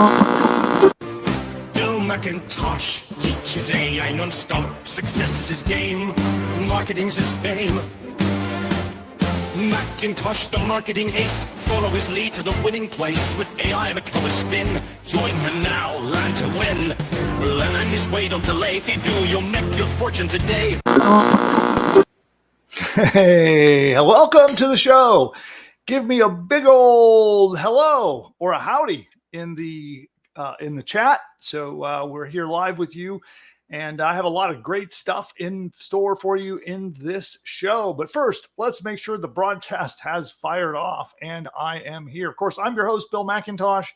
Bill McIntosh teaches AI non-stop. Success is his game, marketing's his fame. McIntosh, the marketing ace, follow his lead to the winning place. With AI become a spin, join him now, learn to win. Learn his way, don't delay. If you do, you'll make your fortune today. Hey, welcome to the show. Give me a big old hello or a howdy in the chat. So we're here live with you, and I have a lot of great stuff in store for you in this show. But first, let's make sure the broadcast has fired off, and I am here. Of course, I'm your host, Bill McIntosh,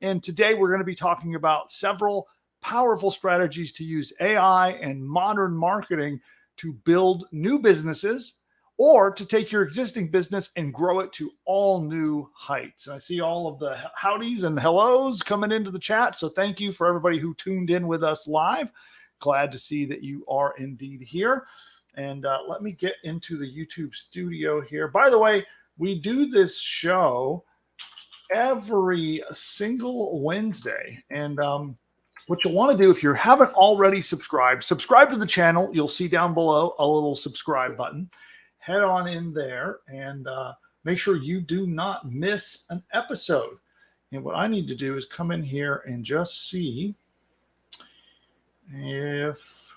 and today we're going to be talking about several powerful strategies to use AI and modern marketing to build new businesses, or to take your existing business and grow it to all new heights. And I see all of the howdies and hellos coming into the chat. So thank you for everybody who tuned in with us live. Glad to see that you are indeed here. And let me get into the YouTube studio here. By the way, we do this show every single Wednesday. And what you'll want to do, if you haven't already subscribe to the channel. You'll see down below a little subscribe button. Head on in there and make sure you do not miss an episode. And what I need to do is come in here and just see if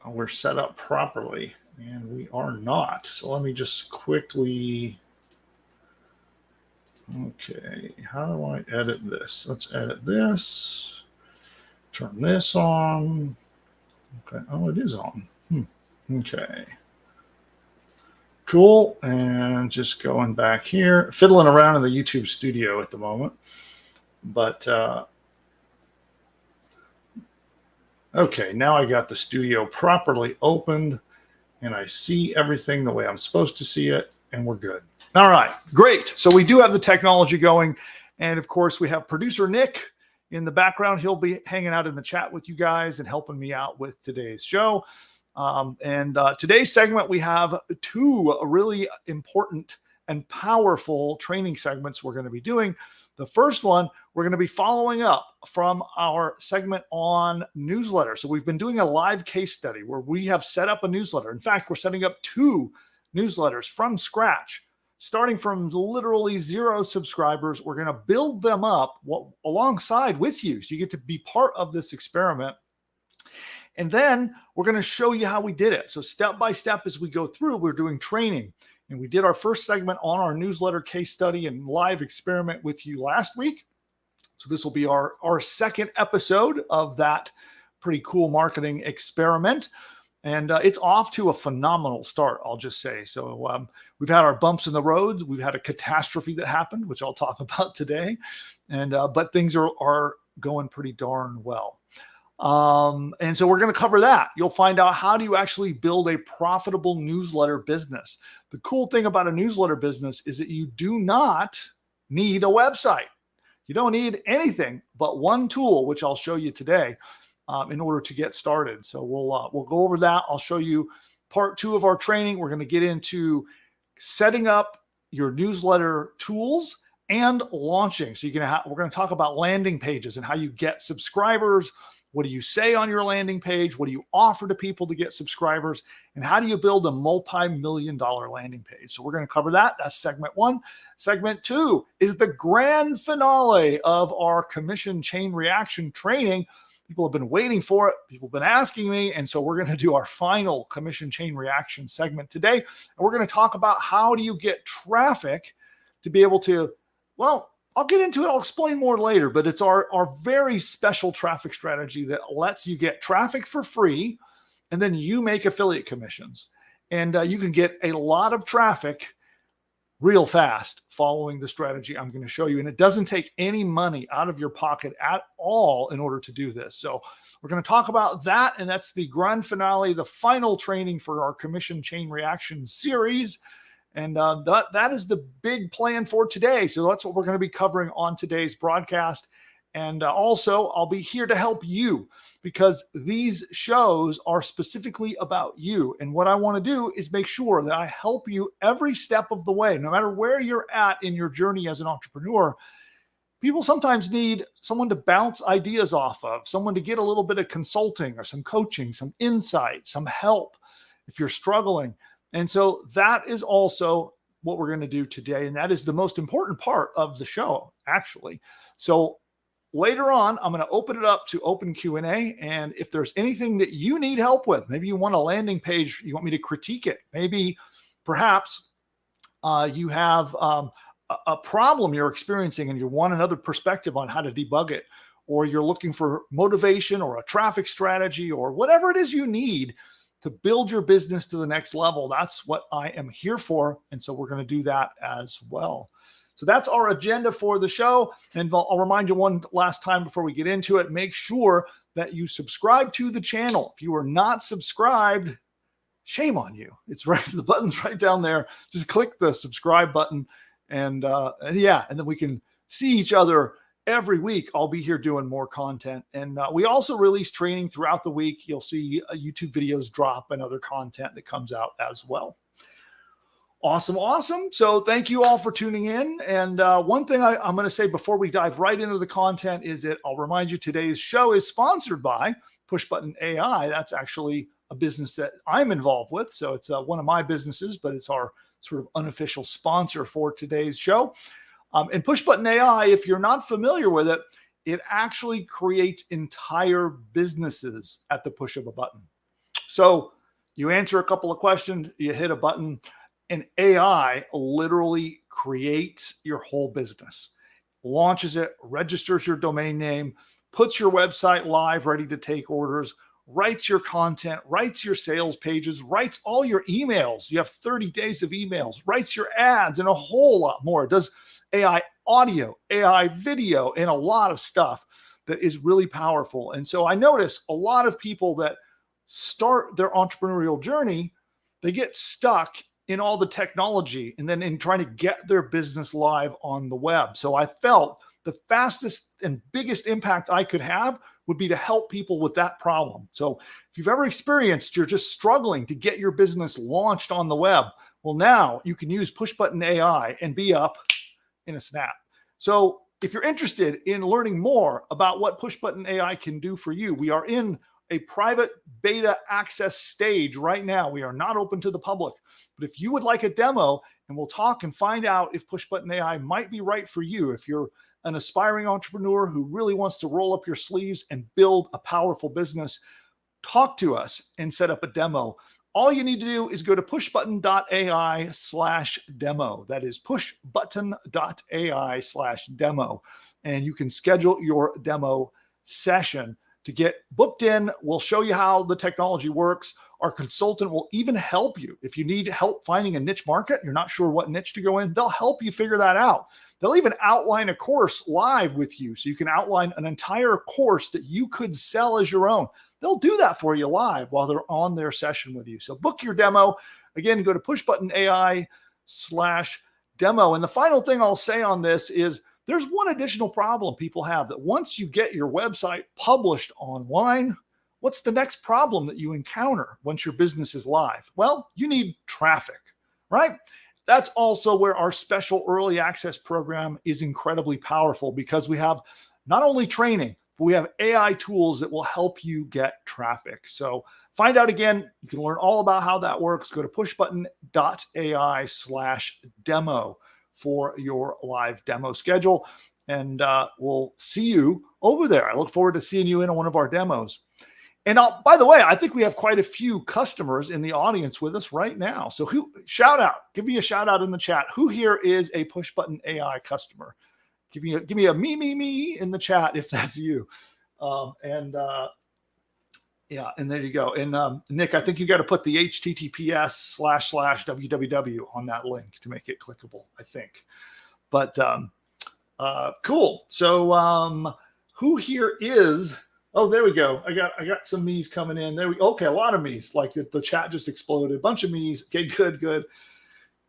we're set up properly. And we are not. So let me just quickly... Okay, how do I edit this? Let's edit this. Turn this on. Okay, oh, it is on. Okay. Cool. And just going back here, fiddling around in the YouTube studio at the moment. But, okay, now I got the studio properly opened, and I see everything the way I'm supposed to see it, and we're good. All right, great. So we do have the technology going. And of course, we have producer Nick in the background. He'll be hanging out in the chat with you guys and helping me out with today's show. Today's segment, we have two really important and powerful training segments we're going to be doing. The first one, we're going to be following up from our segment on newsletter. So we've been doing a live case study where we have set up a newsletter. In fact, we're setting up two newsletters from scratch. Starting from literally 0 subscribers, we're going to build them up alongside with you. So you get to be part of this experiment. And then we're going to show you how we did it. So step by step as we go through, we're doing training. And we did our first segment on our newsletter case study and live experiment with you last week. So this will be our second episode of that pretty cool marketing experiment. And it's off to a phenomenal start, I'll just say. So we've had our bumps in the road. We've had a catastrophe that happened, which I'll talk about today. And but things are going pretty darn well. And so we're going to cover that. You'll find out how do you actually build a profitable newsletter business. The cool thing about a newsletter business is that you do not need a website. You don't need anything but one tool, which I'll show you today. In order to get started. So we'll go over that. I'll show you part 2 of our training. We're going to get into setting up your newsletter tools and launching. So we're going to talk about landing pages and how you get subscribers. What do you say on your landing page? What do you offer to people to get subscribers? And how do you build a multi-million-dollar landing page? So we're going to cover that. That's segment 1. Segment 2 is the grand finale of our commission chain reaction training. People have been waiting for it. People have been asking me. And so we're going to do our final commission chain reaction segment today. And we're going to talk about how do you get traffic to be able to, well, I'll get into it. I'll explain more later, but it's our very special traffic strategy that lets you get traffic for free. And then you make affiliate commissions. And you can get a lot of traffic real fast following the strategy I'm going to show you. And it doesn't take any money out of your pocket at all in order to do this. So we're going to talk about that. And that's the grand finale, the final training for our commission chain reaction series. And that is the big plan for today. So that's what we're going to be covering on today's broadcast. And also, I'll be here to help you because these shows are specifically about you. And what I want to do is make sure that I help you every step of the way, no matter where you're at in your journey as an entrepreneur. People sometimes need someone to bounce ideas off of, someone to get a little bit of consulting or some coaching, some insight, some help if you're struggling. And so that is also what we're going to do today. And that is the most important part of the show, actually. So later on, I'm going to open it up to open Q&A. And if there's anything that you need help with, maybe you want a landing page, you want me to critique it. Maybe perhaps you have a problem you're experiencing and you want another perspective on how to debug it, or you're looking for motivation or a traffic strategy or whatever it is you need to build your business to the next level. That's what I am here for. And so we're going to do that as well. So that's our agenda for the show. And I'll remind you one last time before we get into it, make sure that you subscribe to the channel. If you are not subscribed, shame on you. It's right, the button's right down there. Just click the subscribe button. And then we can see each other every week. I'll be here doing more content. And we also release training throughout the week. You'll see YouTube videos drop and other content that comes out as well. Awesome. So thank you all for tuning in. And one thing I'm going to say before we dive right into the content is that I'll remind you today's show is sponsored by Pushbutton AI. That's actually a business that I'm involved with. So it's one of my businesses, but it's our sort of unofficial sponsor for today's show. And Pushbutton AI, if you're not familiar with it, it actually creates entire businesses at the push of a button. So you answer a couple of questions, you hit a button, and AI literally creates your whole business, launches it, registers your domain name, puts your website live, ready to take orders, writes your content, writes your sales pages, writes all your emails. You have 30 days of emails, writes your ads, and a whole lot more. It does AI audio, AI video, and a lot of stuff that is really powerful. And so I notice a lot of people that start their entrepreneurial journey, they get stuck in all the technology and then in trying to get their business live on the web. So I felt the fastest and biggest impact I could have would be to help people with that problem. So if you've ever experienced you're just struggling to get your business launched on the web, well, now you can use Pushbutton AI and be up in a snap. So if you're interested in learning more about what Pushbutton AI can do for you, we are in a private beta access stage right now. We are not open to the public. But if you would like a demo, and we'll talk and find out if Pushbutton AI might be right for you, if you're an aspiring entrepreneur who really wants to roll up your sleeves and build a powerful business, talk to us and set up a demo. All you need to do is go to pushbutton.ai/demo. That is pushbutton.ai/demo. And you can schedule your demo session to get booked in. We'll show you how the technology works. Our consultant will even help you. If you need help finding a niche market, you're not sure what niche to go in, they'll help you figure that out. They'll even outline a course live with you. So you can outline an entire course that you could sell as your own. They'll do that for you live while they're on their session with you. So book your demo. Again, go to pushbutton.ai/demo. And the final thing I'll say on this is there's one additional problem people have, that once you get your website published online, what's the next problem that you encounter once your business is live? Well, you need traffic, right? That's also where our special early access program is incredibly powerful, because we have not only training, but we have AI tools that will help you get traffic. So find out again. You can learn all about how that works. Go to pushbutton.ai/demo for your live demo schedule. And we'll see you over there. I look forward to seeing you in one of our demos. And by the way, I think we have quite a few customers in the audience with us right now. So shout out, give me a shout out in the chat. Who here is a Pushbutton AI customer? Give me a me in the chat if that's you. Yeah, and there you go. And Nick, I think you got to put the https://www on that link to make it clickable, I think. But cool. So who here is? Oh, there we go. I got some me's coming in. Okay, a lot of me's. Like the chat just exploded. A bunch of me's. Okay, good.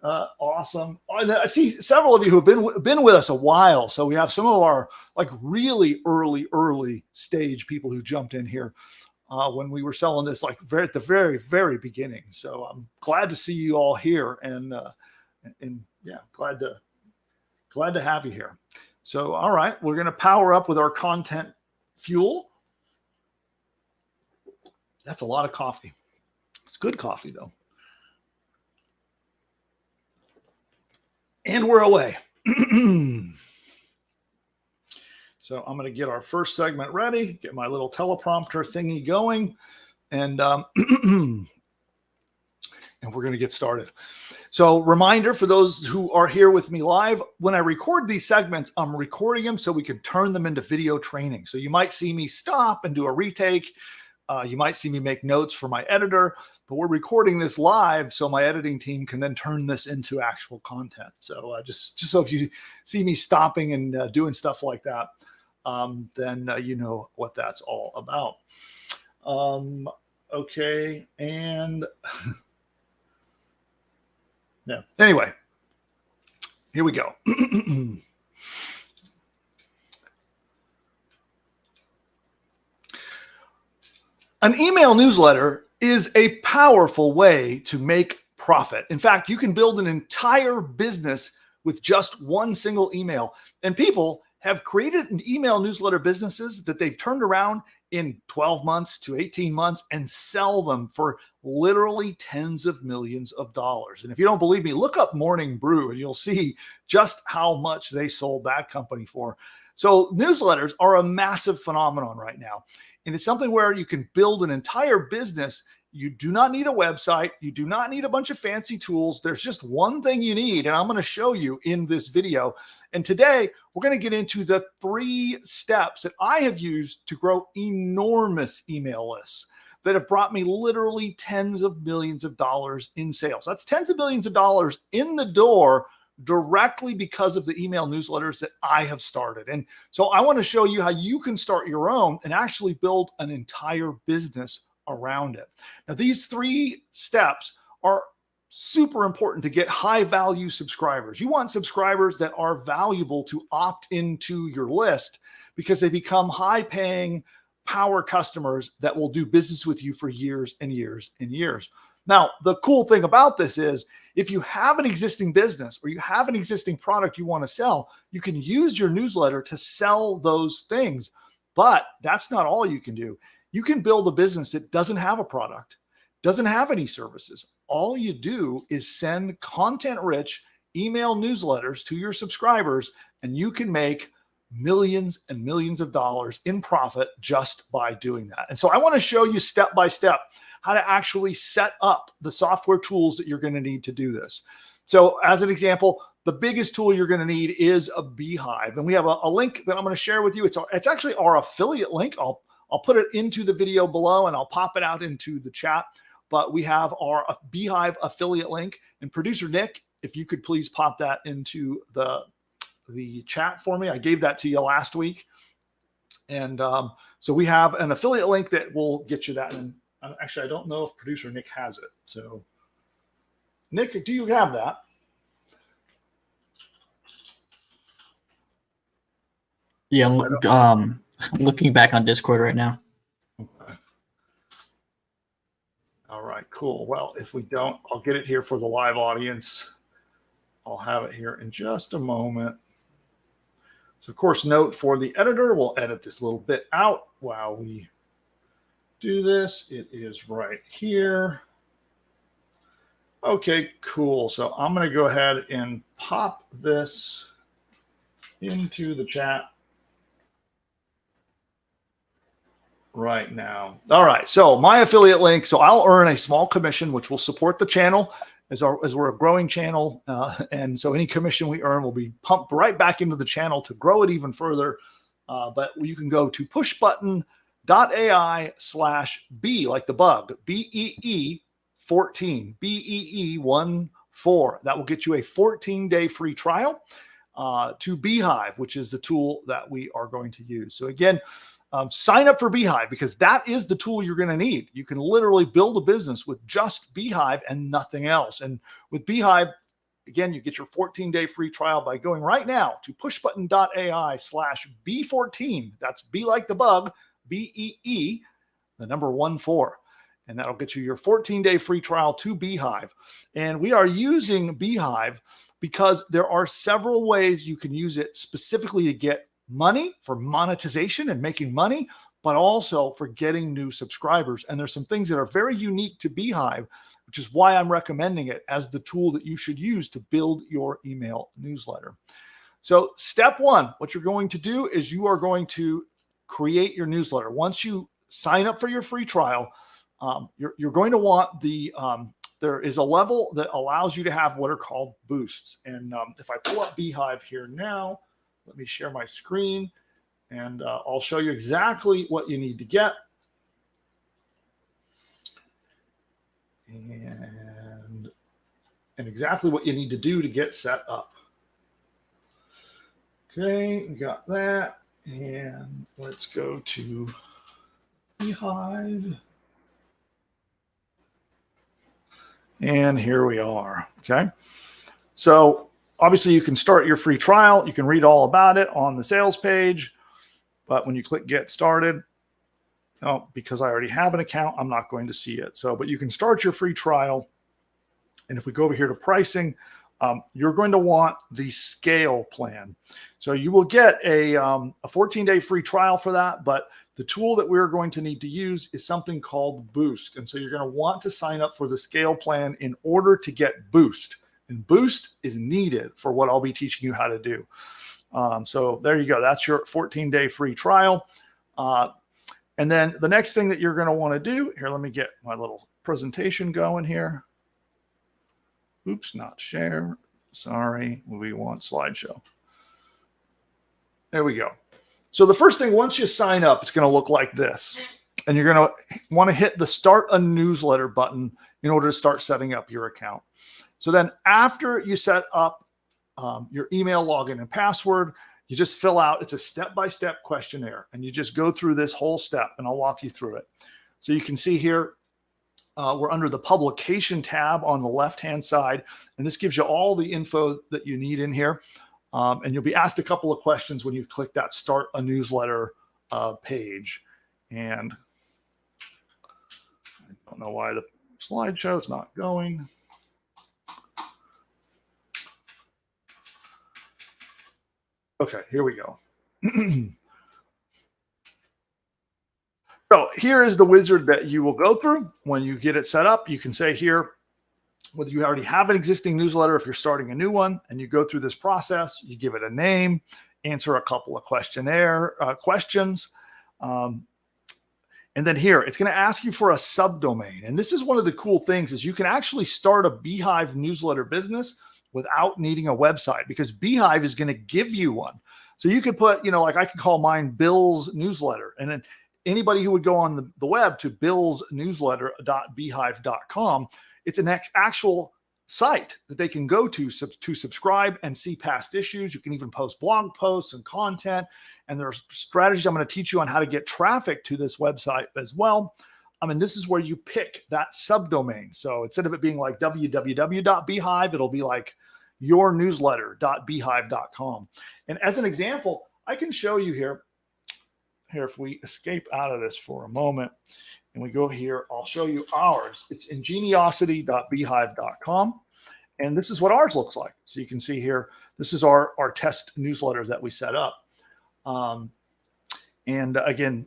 Awesome. I see several of you who have been with us a while. So we have some of our like really early stage people who jumped in here when we were selling this like at the very beginning. So I'm glad to see you all here, and yeah, glad to have you here. So all right, we're going to power up with our content fuel. That's a lot of coffee. It's good coffee though. And we're away. So I'm going to get our first segment ready, get my little teleprompter thingy going, and and we're going to get started. So reminder for those who are here with me live, when I record these segments, I'm recording them so we can turn them into video training. So you might see me stop and do a retake. You might see me make notes for my editor, but we're recording this live so my editing team can then turn this into actual content. So just so if you see me stopping and doing stuff like that, then you know what that's all about. Okay, and yeah. Anyway, here we go. An email newsletter is a powerful way to make profit. In fact, you can build an entire business with just one single email. And people have created an email newsletter businesses that they've turned around in 12 months to 18 months and sell them for literally tens of millions of dollars. And if you don't believe me, look up Morning Brew and you'll see just how much they sold that company for. So newsletters are a massive phenomenon right now. And it's something where you can build an entire business. You do not need a website. You do not need a bunch of fancy tools. There's just one thing you need, and I'm going to show you in this video. And today, we're going to get into the 3 steps that I have used to grow enormous email lists that have brought me literally tens of millions of dollars in sales. That's tens of millions of dollars in the door directly because of the email newsletters that I have started. And so I want to show you how you can start your own and actually build an entire business around it. Now, these 3 steps are super important to get high value subscribers. You want subscribers that are valuable to opt into your list because they become high paying power customers that will do business with you for years and years and years. Now, the cool thing about this is if you have an existing business or you have an existing product you want to sell, you can use your newsletter to sell those things. But that's not all you can do. You can build a business that doesn't have a product, doesn't have any services. All you do is send content-rich email newsletters to your subscribers, and you can make millions and millions of dollars in profit just by doing that. And so I want to show you step by step how to actually set up the software tools that you're going to need to do this. So as an example, the biggest tool you're going to need is a Beehive. And we have a link that I'm going to share with you. It's actually our affiliate link. I'll put it into the video below and I'll pop it out into the chat. But we have our Beehive affiliate link. And producer Nick, if you could please pop that into the chat for me. I gave that to you last week. And so we have an affiliate link that will get you that. And actually, I don't know if producer Nick has it. So Nick, do you have that? Yeah, I'm looking back on Discord right now. Okay. All right, cool. Well, if we don't, I'll get it here for the live audience. I'll have it here in just a moment. So, of course, note for the editor, we'll edit this little bit out while we do this. It is right here. Okay, cool. So I'm going to go ahead and pop this into the chat right now. All right. So my affiliate link. So I'll earn a small commission, which will support the channel as we're a growing channel. And so any commission we earn will be pumped right back into the channel to grow it even further. But you can go to pushbutton.ai/B, like the bug, BEE 14, BEE 14. That will get you a 14-day free trial to Beehive, which is the tool that we are going to use. So again, sign up for Beehive because that is the tool you're going to need. You can literally build a business with just Beehive and nothing else. And with Beehive, Again, you get your 14-day free trial by going right now to pushbutton.ai/B14. That's B like the bug, BEE, the number 14. And that'll get you your 14-day free trial to Beehive. And we are using Beehive because there are several ways you can use it specifically to get money for monetization and making money, but also for getting new subscribers. And there's some things that are very unique to Beehive, which is why I'm recommending it as the tool that you should use to build your email newsletter. So step one, what you're going to do is you are going to create your newsletter. Once you sign up for your free trial, you're going to want there is a level that allows you to have what are called boosts. And if I pull up Beehive here now, let me share my screen and I'll show you exactly what you need to get. And exactly what you need to do to get set up. Okay, we got that. And let's go to Beehive. And here we are. Okay. So obviously you can start your free trial. You can read all about it on the sales page. But when you click get started, because I already have an account, I'm not going to see it. but you can start your free trial. And if we go over here to pricing, you're going to want the scale plan. So you will get a 14-day free trial for that. But the tool that we're going to need to use is something called Boost. And so you're going to want to sign up for the scale plan in order to get Boost. And Boost is needed for what I'll be teaching you how to do. So there you go. That's your 14-day free trial. And then the next thing that you're going to want to do here, let me get my little presentation going here. Oops, not share. Sorry, we want slideshow. There we go. So the first thing, once you sign up, it's going to look like this. And you're going to want to hit the Start a Newsletter button in order to start setting up your account. So then after you set up your email login and password, you just fill out, it's a step-by-step questionnaire. And you just go through this whole step, and I'll walk you through it. So you can see here, we're under the publication tab on the left-hand side. And this gives you all the info that you need in here. And you'll be asked a couple of questions when you click that Start a Newsletter page. And I don't know why the slideshow is not going. Okay, here we go. So here is the wizard that you will go through when you get it set up. You can say here, whether you already have an existing newsletter, if you're starting a new one, and you go through this process, you give it a name, answer a couple of questionnaire questions. And then here, it's going to ask you for a subdomain. And this is one of the cool things is you can actually start a Beehive newsletter business without needing a website because Beehive is going to give you one. So you could put, like I could call mine Bill's Newsletter. And then anybody who would go on the web to billsnewsletter.beehive.com, it's an actual site that they can go to subscribe and see past issues. You can even post blog posts and content. And there's strategies I'm going to teach you on how to get traffic to this website as well. I mean, this is where you pick that subdomain. So instead of it being like www.beehive, it'll be like yournewsletter.beehive.com. And as an example, I can show you here if we escape out of this for a moment and we go here, I'll show you ours. It's ingeniosity.beehive.com. And this is what ours looks like. So you can see here, this is our test newsletter that we set up. And again,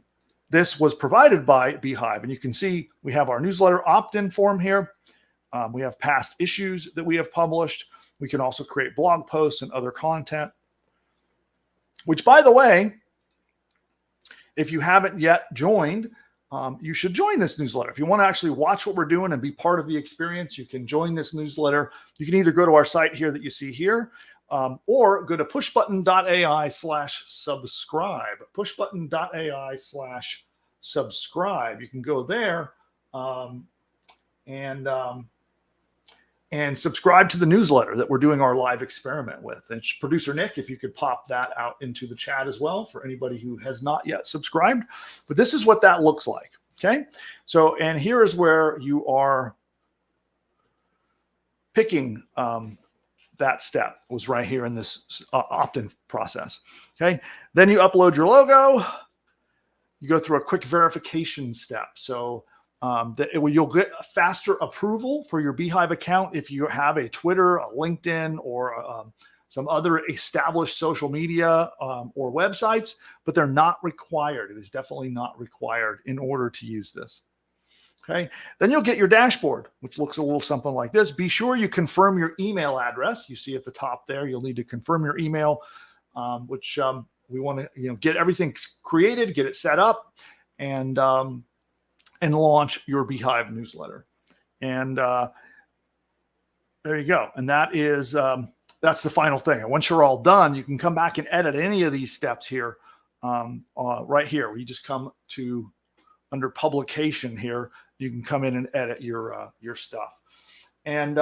this was provided by Beehive. And you can see we have our newsletter opt-in form here. We have past issues that we have published. We can also create blog posts and other content, which, by the way, if you haven't yet joined, you should join this newsletter. If you want to actually watch what we're doing and be part of the experience, you can join this newsletter. You can either go to our site here that you see here, or go to pushbutton.ai/subscribe. Pushbutton.ai/subscribe. You can go there and subscribe to the newsletter that we're doing our live experiment with. And producer Nick, if you could pop that out into the chat as well for anybody who has not yet subscribed. But this is what that looks like. Okay. So, and here is where you are picking that step was right here in this opt-in process. Okay. Then you upload your logo. You go through a quick verification step. So you'll get a faster approval for your Beehive account if you have a Twitter, a LinkedIn, or some other established social media or websites, but they're not required. It is definitely not required in order to use this. Okay. Then you'll get your dashboard, which looks a little something like this. Be sure you confirm your email address. You see at the top there, you'll need to confirm your email, which we want to get everything created, get it set up, and launch your Beehive newsletter. And there you go. And that is that's the final thing. And once you're all done, you can come back and edit any of these steps here, right here. Where you just come to under publication here. You can come in and edit your stuff. And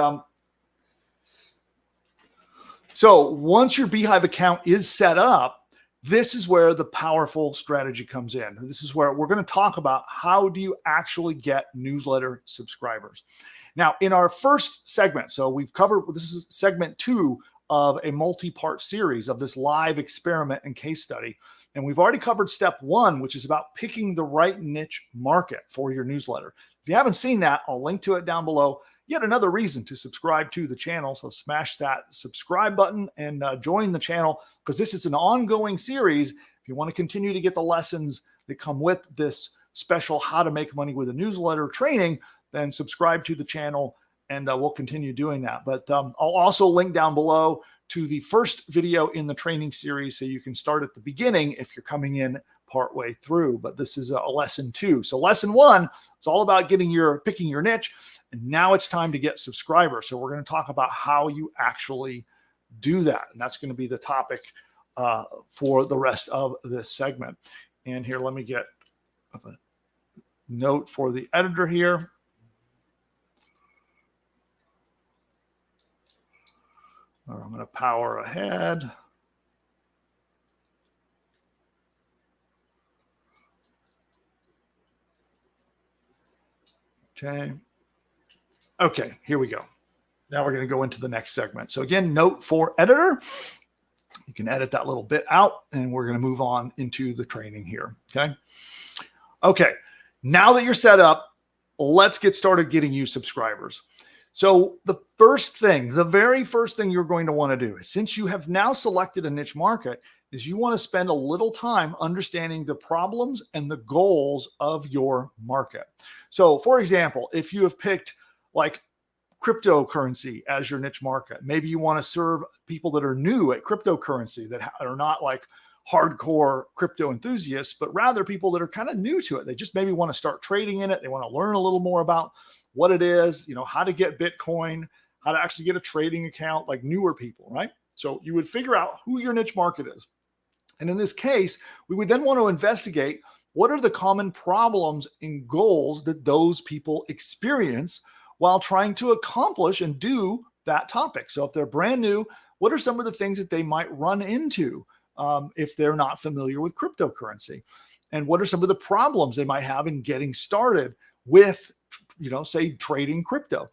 so once your Beehive account is set up, this is where the powerful strategy comes in. This is where we're going to talk about how do you actually get newsletter subscribers. Now, in our first segment, so we've covered, this is segment 2 of a multi-part series of this live experiment and case study. And we've already covered step 1, which is about picking the right niche market for your newsletter. If you haven't seen that, I'll link to it down below. Yet another reason to subscribe to the channel. So smash that subscribe button and join the channel, because this is an ongoing series. If you want to continue to get the lessons that come with this special How to Make Money with a Newsletter training, then subscribe to the channel and we'll continue doing that. But I'll also link down below to the first video in the training series, so you can start at the beginning if you're coming in partway through. But this is a lesson 2. So lesson 1, it's all about picking your niche. And now it's time to get subscribers. So we're going to talk about how you actually do that. And that's going to be the topic for the rest of this segment. And here, let me get a note for the editor here. Or I'm going to power ahead. Okay, here we go. Now we're going to go into the next segment. So again, note for editor. You can edit that little bit out, and we're going to move on into the training here. Okay. Now that you're set up, let's get started getting you subscribers. So the very first thing you're going to want to do is, since you have now selected a niche market, is you want to spend a little time understanding the problems and the goals of your market. So for example, if you have picked like cryptocurrency as your niche market, maybe you want to serve people that are new at cryptocurrency, that are not like hardcore crypto enthusiasts, but rather people that are kind of new to it. They just maybe want to start trading in it. They want to learn a little more about what it is, how to get Bitcoin, how to actually get a trading account, like newer people, right? So you would figure out who your niche market is. And in this case, we would then want to investigate what are the common problems and goals that those people experience while trying to accomplish and do that topic. So if they're brand new, what are some of the things that they might run into if they're not familiar with cryptocurrency? And what are some of the problems they might have in getting started with, say, trading crypto?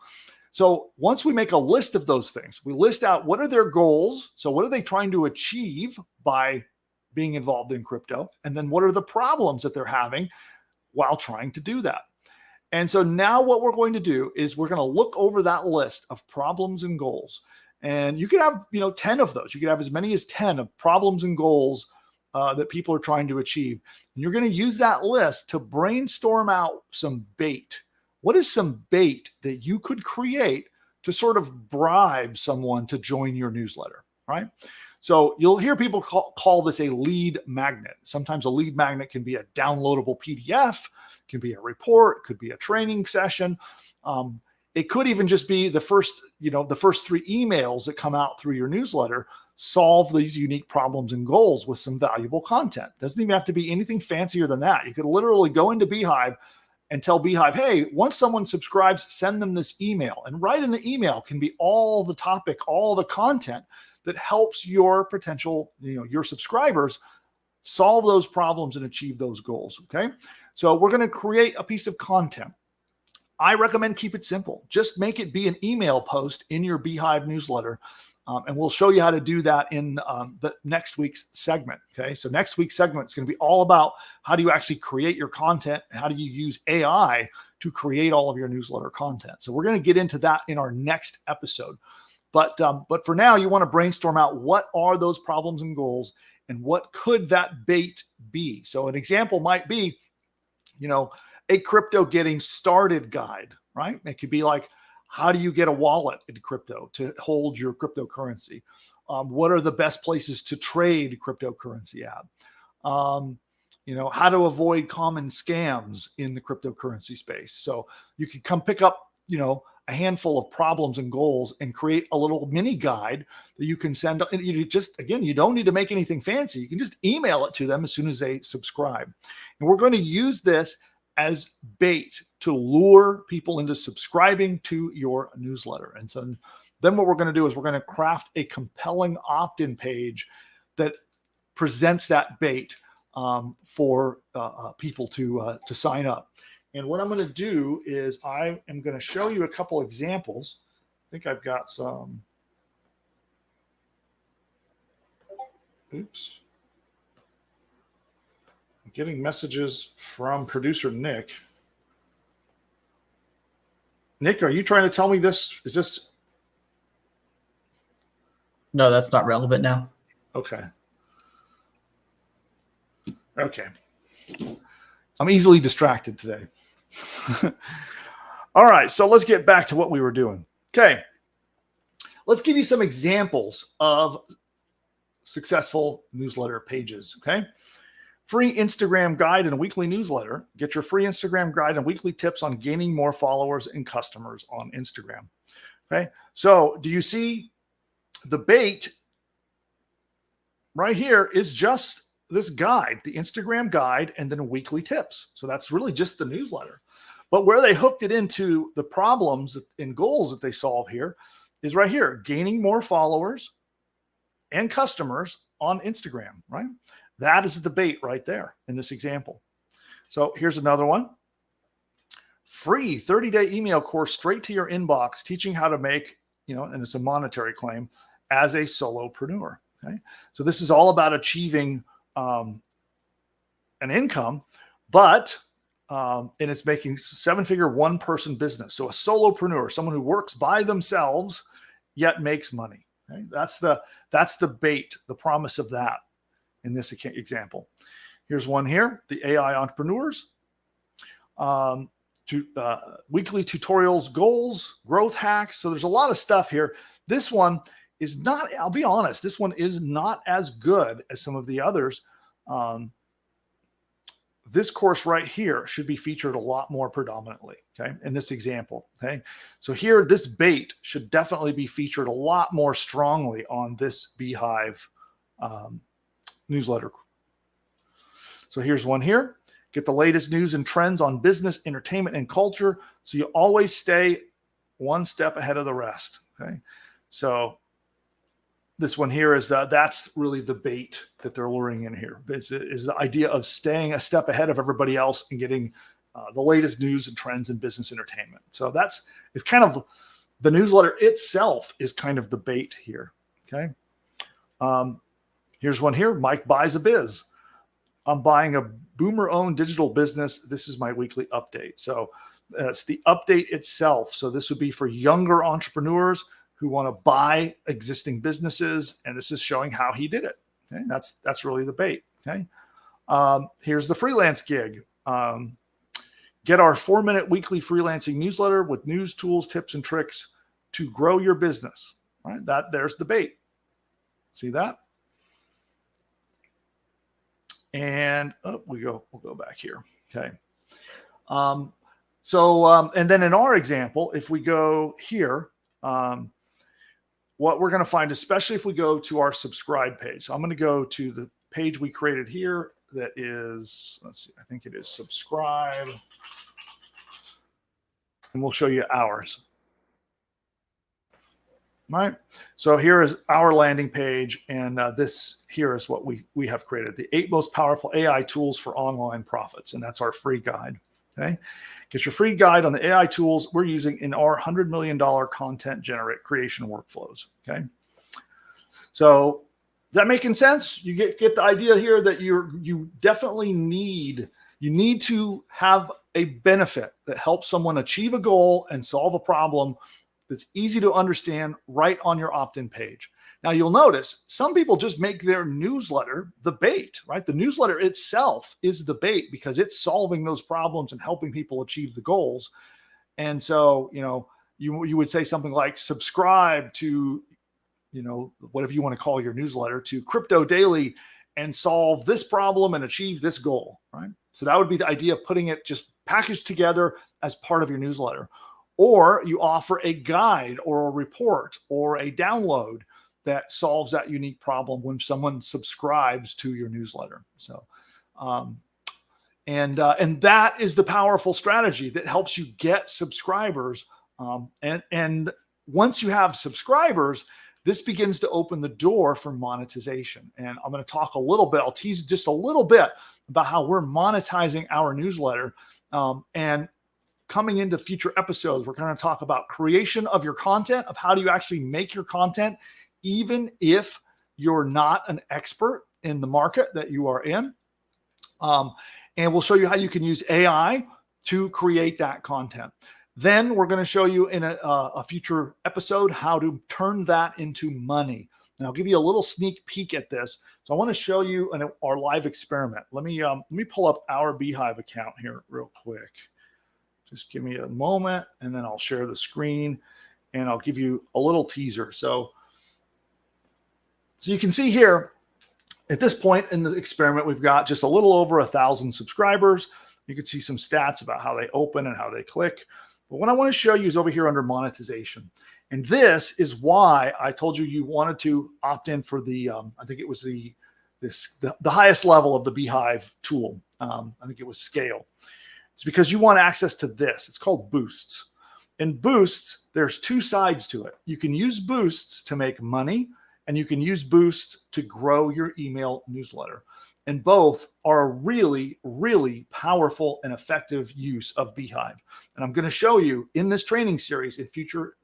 So once we make a list of those things, we list out what are their goals. So what are they trying to achieve by being involved in crypto? And then what are the problems that they're having while trying to do that? And so now what we're going to do is we're going to look over that list of problems and goals. And you could have, 10 of those. You could have as many as 10 of problems and goals that people are trying to achieve. And you're going to use that list to brainstorm out some bait. What is some bait that you could create to sort of bribe someone to join your newsletter, right? So you'll hear people call this a lead magnet. Sometimes a lead magnet can be a downloadable PDF, can be a report, could be a training session. It could even just be the first 3 emails that come out through your newsletter solve these unique problems and goals with some valuable content. Doesn't even have to be anything fancier than that. You could literally go into Beehive and tell Beehive, hey, once someone subscribes, send them this email. And right in the email can be all the topic, all the content that helps your potential, your subscribers solve those problems and achieve those goals. Okay. So we're going to create a piece of content. I recommend keep it simple. Just make it be an email post in your Beehive newsletter And we'll show you how to do that in the next week's segment. Okay, so next week's segment is going to be all about how do you actually create your content and how do you use AI to create all of your newsletter content. So we're going to get into that in our next episode. But for now, you want to brainstorm out what are those problems and goals and what could that bait be. So an example might be, a crypto getting started guide, right? It could be like, how do you get a wallet in crypto to hold your cryptocurrency? What are the best places to trade cryptocurrency at? How to avoid common scams in the cryptocurrency space. So you could come pick up, a handful of problems and goals and create a little mini guide that you can send. And you don't need to make anything fancy. You can just email it to them as soon as they subscribe. And we're going to use this as bait to lure people into subscribing to your newsletter. And so then what we're going to do is we're going to craft a compelling opt-in page that presents that bait for people to sign up. And what I'm going to do is I am going to show you a couple examples. I think I've got some. Oops. I'm getting messages from producer Nick. Nick, are you trying to tell me this? Is this? No, that's not relevant now. Okay. I'm easily distracted today. All right, so let's get back to what we were doing. Okay, let's give you some examples of successful newsletter pages. Okay, free Instagram guide and a weekly newsletter. Get your free Instagram guide and weekly tips on gaining more followers and customers on Instagram. Okay, so do you see the bait right here is just this guide, the Instagram guide, and then weekly tips. So that's really just the newsletter. But where they hooked it into the problems and goals that they solve here is right here, gaining more followers and customers on Instagram, right? That is the bait right there in this example. So here's another one. Free 30-day email course straight to your inbox, teaching how to make, and it's a monetary claim as a solopreneur. Okay. So this is all about achieving an income, but and it's making seven-figure one-person business. So a solopreneur, someone who works by themselves yet makes money. Okay? That's the bait, the promise of that in this example. Here's one here: the AI entrepreneurs, weekly tutorials, goals, growth hacks. So there's a lot of stuff here. This one is not, I'll be honest, this one is not as good as some of the others. This course right here should be featured a lot more predominantly, okay, in this example, okay? So here, this bait should definitely be featured a lot more strongly on this Beehive newsletter. So here's one here. Get the latest news and trends on business, entertainment, and culture so you always stay one step ahead of the rest, okay? So this one here is that's really the bait that they're luring in here. Is the idea of staying a step ahead of everybody else and getting the latest news and trends in business entertainment. So it's kind of the newsletter itself is kind of the bait here. Okay. Here's one here. Mike buys a biz. I'm buying a boomer-owned digital business. This is my weekly update. So it's the update itself. So this would be for younger entrepreneurs who want to buy existing businesses, and this is showing how he did it. Okay, that's really the bait. Okay, here's the freelance gig. Get our 4-minute weekly freelancing newsletter with news, tools, tips, and tricks to grow your business. All right, there's the bait. See that? And we'll go back here. Okay. And then in our example, if we go here, what we're going to find, especially if we go to our subscribe page. So I'm going to go to the page we created here that is, let's see, I think it is subscribe. And we'll show you ours. All right. So here is our landing page. And this here is what we have created. The 8 most powerful AI tools for online profits. And that's our free guide. Okay. Get your free guide on the AI tools we're using in our $100 million content creation workflows. Okay. So is that making sense? You get the idea here that you definitely need to have a benefit that helps someone achieve a goal and solve a problem that's easy to understand right on your opt-in page. Now you'll notice some people just make their newsletter the bait, right? The newsletter itself is the bait because it's solving those problems and helping people achieve the goals. And so, you would say something like subscribe to, whatever you want to call your newsletter, to Crypto Daily and solve this problem and achieve this goal, right? So that would be the idea of putting it just packaged together as part of your newsletter. Or you offer a guide or a report or a download that solves that unique problem when someone subscribes to your newsletter. So, and that is the powerful strategy that helps you get subscribers. And once you have subscribers, this begins to open the door for monetization. And I'm going to talk a little bit, I'll tease just a little bit about how we're monetizing our newsletter. And coming into future episodes, we're going to talk about creation of your content, of how do you actually make your content, even if you're not an expert in the market that you are in. And we'll show you how you can use AI to create that content. Then we're going to show you in a future episode how to turn that into money. And I'll give you a little sneak peek at this. So I want to show you our live experiment. Let me pull up our Beehive account here real quick. Just give me a moment, and then I'll share the screen, and I'll give you a little teaser. So you can see here, at this point in the experiment, we've got just a little over 1,000 subscribers. You can see some stats about how they open and how they click. But what I want to show you is over here under monetization. And this is why I told you wanted to opt in for the, I think it was the highest level of the Beehive tool. I think it was Scale. It's because you want access to this. It's called Boosts. In Boosts, there's two sides to it. You can use Boosts to make money, and you can use Boosts to grow your email newsletter. And both are a really, really powerful and effective use of Beehive. And I'm going to show you in this training series, in future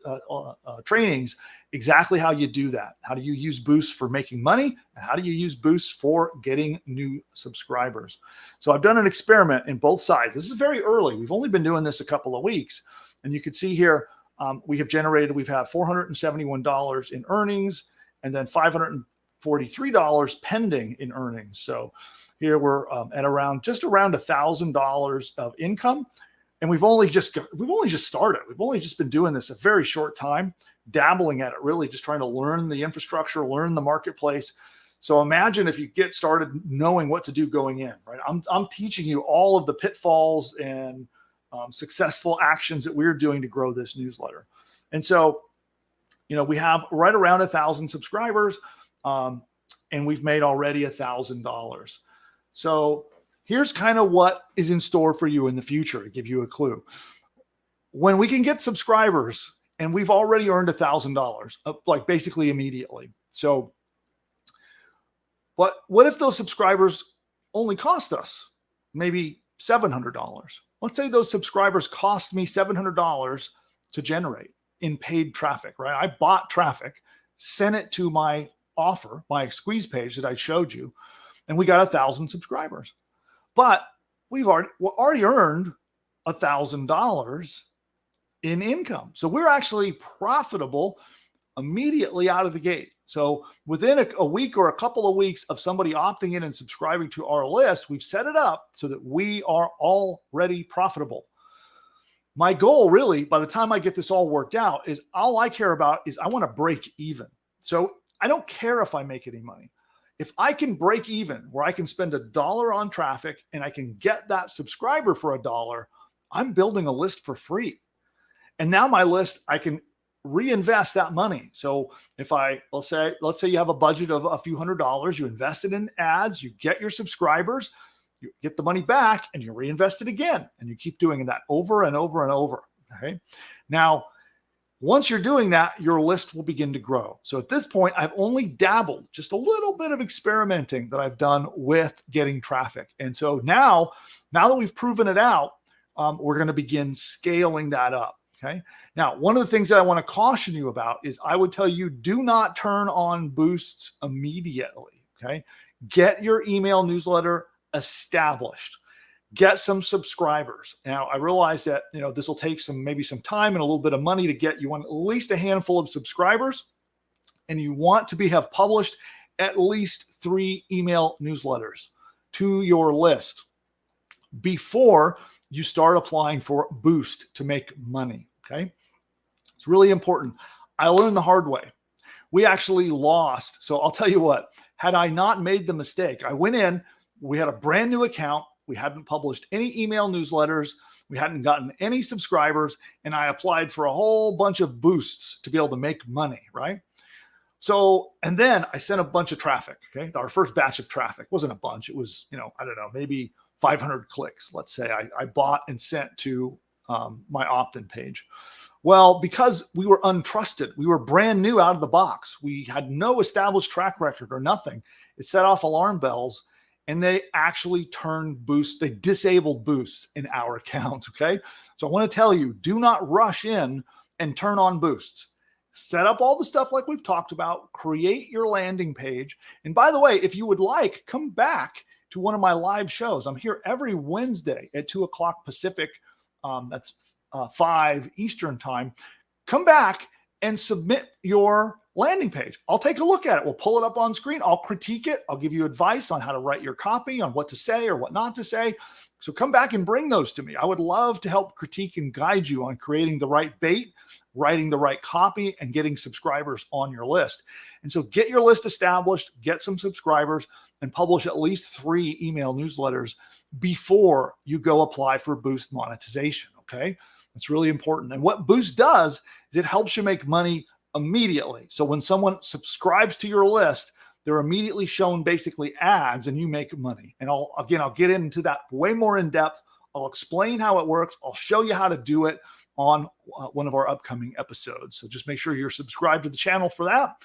trainings, exactly how you do that. How do you use Boosts for making money? And how do you use Boosts for getting new subscribers? So I've done an experiment in both sides. This is very early. We've only been doing this a couple of weeks. And you can see here, we've had $471 in earnings, and then $543 pending in earnings. So here we're at just around $1,000 of income, and we've only just started. We've only just been doing this a very short time, dabbling at it, really just trying to learn the infrastructure, learn the marketplace. So imagine if you get started knowing what to do going in, right? I'm teaching you all of the pitfalls and successful actions that we're doing to grow this newsletter. And so, we have right around 1,000 subscribers. And we've made already $1,000. So here's kind of what is in store for you in the future, to give you a clue. When we can get subscribers, and we've already earned $1,000, like basically immediately. So, but what if those subscribers only cost us maybe $700? Let's say those subscribers cost me $700 to generate in paid traffic, right? I bought traffic, sent it to my offer, my squeeze page that I showed you, and we got 1,000 subscribers. But we've already earned $1,000 in income. So we're actually profitable immediately out of the gate. So within a week or a couple of weeks of somebody opting in and subscribing to our list, we've set it up so that we are already profitable. My goal really, by the time I get this all worked out, is all I care about is I want to break even. So I don't care if I make any money. If I can break even where I can spend $1 on traffic and I can get that subscriber for $1, I'm building a list for free. And now my list, I can reinvest that money. So if let's say you have a budget of a few $100s, you invest it in ads, you get your subscribers, you get the money back, and you reinvest it again. And you keep doing that over and over and over. Okay. Now, once you're doing that, your list will begin to grow. So at this point, I've only dabbled, just a little bit of experimenting that I've done with getting traffic. And so now that we've proven it out, we're going to begin scaling that up. Okay. Now, one of the things that I want to caution you about is I would tell you, do not turn on boosts immediately. Okay. Get your email newsletter established. Get some subscribers. Now, I realize that, this will take maybe some time and a little bit of money to get you on at least a handful of subscribers. And you want to have published at least 3 email newsletters to your list before you start applying for Boost to make money. Okay. It's really important. I learned the hard way. We actually lost. So I'll tell you what, had I not made the mistake, I went in, we had a brand new account. We hadn't published any email newsletters. We hadn't gotten any subscribers. And I applied for a whole bunch of boosts to be able to make money. Right. So, and then I sent a bunch of traffic. Okay. Our first batch of traffic wasn't a bunch. It was, I don't know, maybe 500 clicks. Let's say I bought and sent to my opt-in page. Well, because we were untrusted, we were brand new out of the box. We had no established track record or nothing. It set off alarm bells, and they actually turned boosts. They disabled boosts in our account. Okay. So I want to tell you, do not rush in and turn on boosts. Set up all the stuff like we've talked about, create your landing page. And by the way, if you would like, come back to one of my live shows. I'm here every Wednesday at 2:00 Pacific. That's 5 Eastern time. Come back and submit your landing page. I'll take a look at it. We'll pull it up on screen. I'll critique it. I'll give you advice on how to write your copy, on what to say or what not to say. So come back and bring those to me. I would love to help critique and guide you on creating the right bait, writing the right copy, and getting subscribers on your list. And so get your list established, get some subscribers, and publish at least 3 email newsletters before you go apply for Boost monetization. Okay. That's really important. And what Boost does is it helps you make money immediately. So when someone subscribes to your list, they're immediately shown basically ads and you make money. And I'll get into that way more in depth. I'll explain how it works. I'll show you how to do it on one of our upcoming episodes. So just make sure you're subscribed to the channel for that.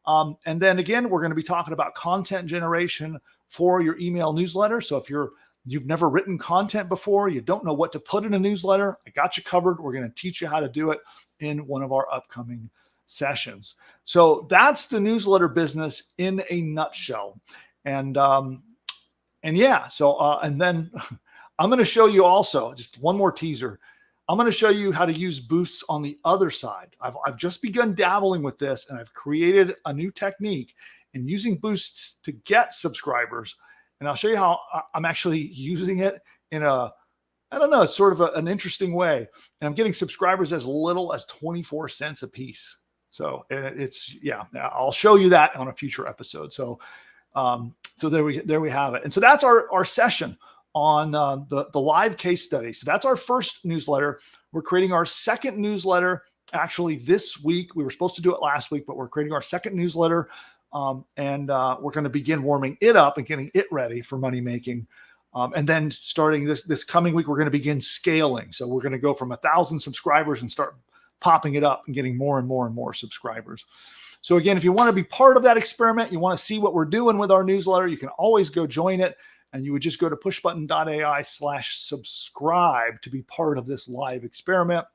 And then again, we're going to be talking about content generation for your email newsletter. So if you've never written content before, you don't know what to put in a newsletter, I got you covered. We're going to teach you how to do it in one of our upcoming sessions. So that's the newsletter business in a nutshell. And yeah, so and then I'm going to show you also just one more teaser. I'm going to show you how to use boosts on the other side. I've just begun dabbling with this, and I've created a new technique in using boosts to get subscribers. And I'll show you how I'm actually using it in it's sort of an interesting way. And I'm getting subscribers as little as 24 cents a piece. So I'll show you that on a future episode. So there we have it. And so that's our session on the live case study. So that's our first newsletter. We're creating our second newsletter actually this week. We were supposed to do it last week, but we're creating our second newsletter. And we're going to begin warming it up and getting it ready for money making. And then starting this coming week, we're going to begin scaling. So we're going to go from 1,000 subscribers and start popping it up and getting more and more and more subscribers. So again, if you want to be part of that experiment, you want to see what we're doing with our newsletter, you can always go join it. And you would just go to pushbutton.ai/subscribe to be part of this live experiment.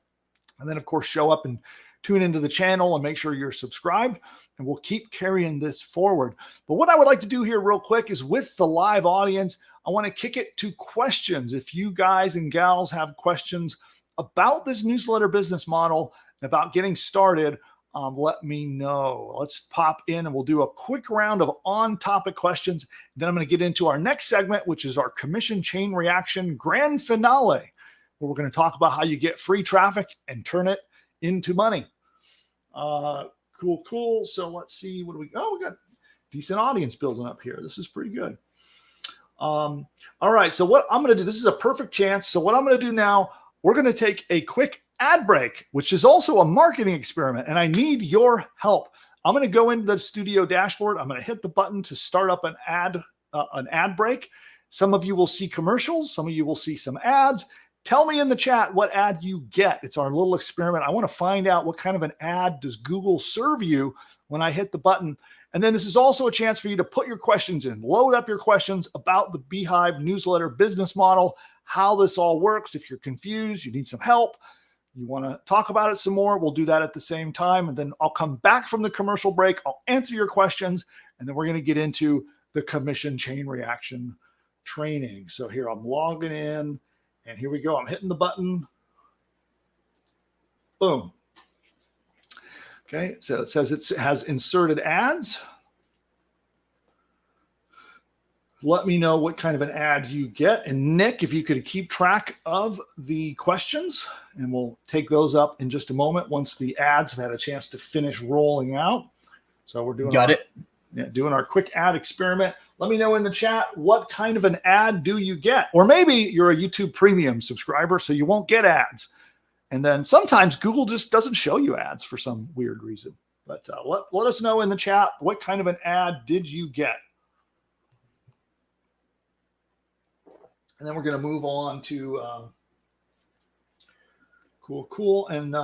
And then, of course, show up and tune into the channel and make sure you're subscribed, and we'll keep carrying this forward. But what I would like to do here real quick is with the live audience, I want to kick it to questions. If you guys and gals have questions about this newsletter business model and about getting started, let me know. Let's pop in and we'll do a quick round of on-topic questions. Then I'm going to get into our next segment, which is our commission chain reaction grand finale, where we're going to talk about how you get free traffic and turn it into money. Cool. So let's see. We got decent audience building up here. This is pretty good. All right. So what I'm going to do, this is a perfect chance. So what I'm going to do now, we're going to take a quick ad break, which is also a marketing experiment, and I need your help. I'm going to go into the studio dashboard. I'm going to hit the button to start up an ad break. Some of you will see commercials. Some of you will see some ads. Tell me in the chat what ad you get. It's our little experiment. I want to find out what kind of an ad does Google serve you when I hit the button. And then this is also a chance for you to put your questions in. Load up your questions about the Beehive newsletter business model, how this all works. If you're confused, you need some help, you want to talk about it some more, we'll do that at the same time. And then I'll come back from the commercial break. I'll answer your questions. And then we're going to get into the commission chain reaction training. So here I'm logging in and here we go. I'm hitting the button. Boom. Okay. So it says it has inserted ads. Let me know what kind of an ad you get. And Nick, if you could keep track of the questions, and we'll take those up in just a moment once the ads have had a chance to finish rolling out. So we're doing doing our quick ad experiment. Let me know in the chat, what kind of an ad do you get? Or maybe you're a YouTube Premium subscriber, so you won't get ads. And then sometimes Google just doesn't show you ads for some weird reason. But let us know in the chat, what kind of an ad did you get? And then we're going to move on to cool. And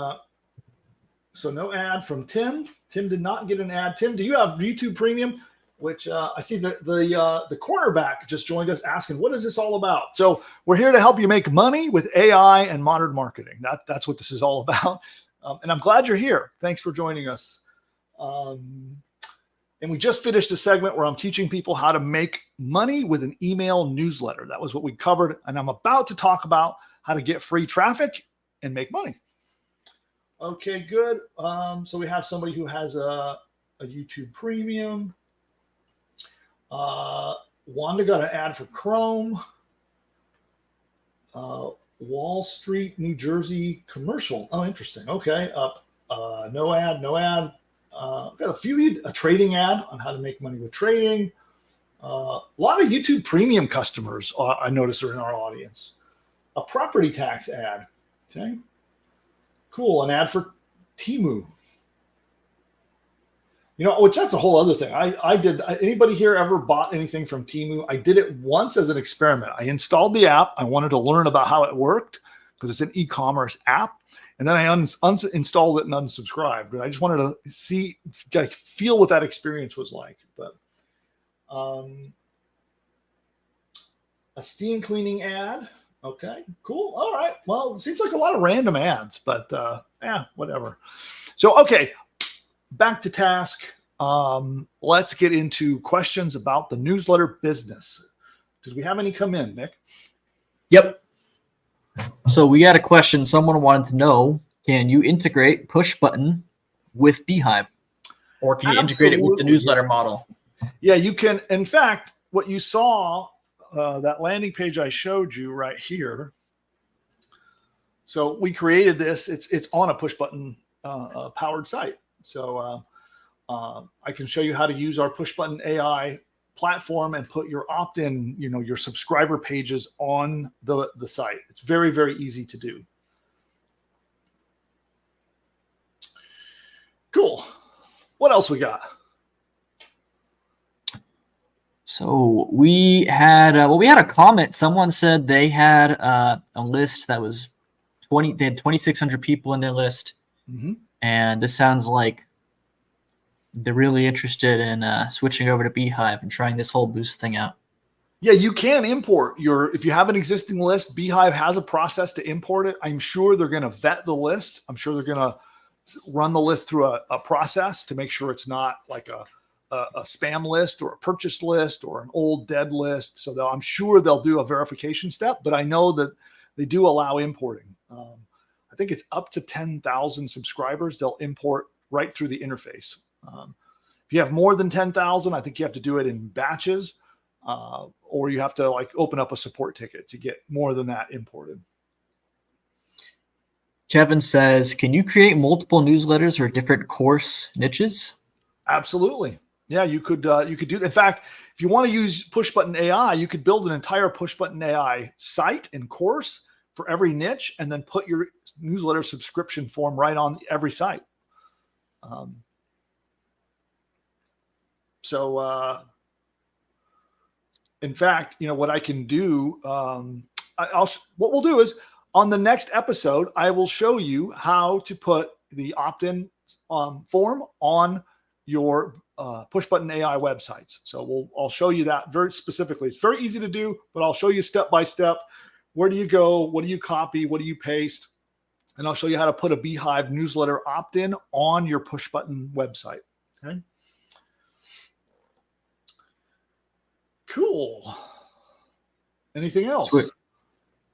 so no ad from Tim. Tim did not get an ad. Tim, do you have YouTube Premium? Which I see the cornerback just joined us asking, what is this all about? So we're here to help you make money with AI and modern marketing. That's what this is all about. And I'm glad you're here. Thanks for joining us. And we just finished a segment where I'm teaching people how to make money with an email newsletter. That was what we covered. And I'm about to talk about how to get free traffic and make money. Okay, good. So we have somebody who has a YouTube Premium. Wanda got an ad for Chrome. Wall Street, New Jersey commercial. Oh, interesting. Okay. No ad. Got a trading ad on how to make money with trading. A lot of YouTube Premium customers I notice are in our audience. A property tax ad. Okay. Cool. An ad for Temu. Which that's a whole other thing. Anybody here ever bought anything from Temu? I did it once as an experiment. I installed the app. I wanted to learn about how it worked because it's an e-commerce app. And then I uninstalled it and unsubscribed. But I just wanted to feel what that experience was like. But a steam cleaning ad. Okay, cool. All right. Well, it seems like a lot of random ads, but whatever. So, okay, back to task. Let's get into questions about the newsletter business. Did we have any come in, Nick? Yep. So we got a question. Someone wanted to know, can you integrate push button with Beehive? Or can you integrate it with the newsletter model? Yeah, you can. In fact, what you saw, that landing page I showed you right here. So we created this. It's on a push button powered site. So I can show you how to use our push button AI platform and put your opt-in, your subscriber pages on the site. It's very, very easy to do. Cool. What else we got? So we had a comment. Someone said they had a list that was they had 2,600 people in their list. Mm-hmm. And this sounds like they're really interested in switching over to Beehive and trying this whole boost thing out. Yeah, you can import if you have an existing list, Beehive has a process to import it. I'm sure they're going to vet the list. I'm sure they're going to run the list through a process to make sure it's not like a spam list or a purchased list or an old dead list. So I'm sure they'll do a verification step, but I know that they do allow importing. I think it's up to 10,000 subscribers. They'll import right through the interface. If you have more than 10,000, I think you have to do it in batches, or you have to open up a support ticket to get more than that imported. Kevin says, can you create multiple newsletters or different course niches? Absolutely. Yeah, you could do that. In fact, if you want to use push button AI, you could build an entire push button AI site and course for every niche, and then put your newsletter subscription form right on every site. In fact, what I can do, what we'll do is on the next episode, I will show you how to put the opt-in form on your push button AI websites. So I'll show you that very specifically. It's very easy to do, but I'll show you step by step. Where do you go? What do you copy? What do you paste? and I'll show you how to put a Beehive newsletter opt-in on your push button website. Okay. Cool. Anything else? Sweet.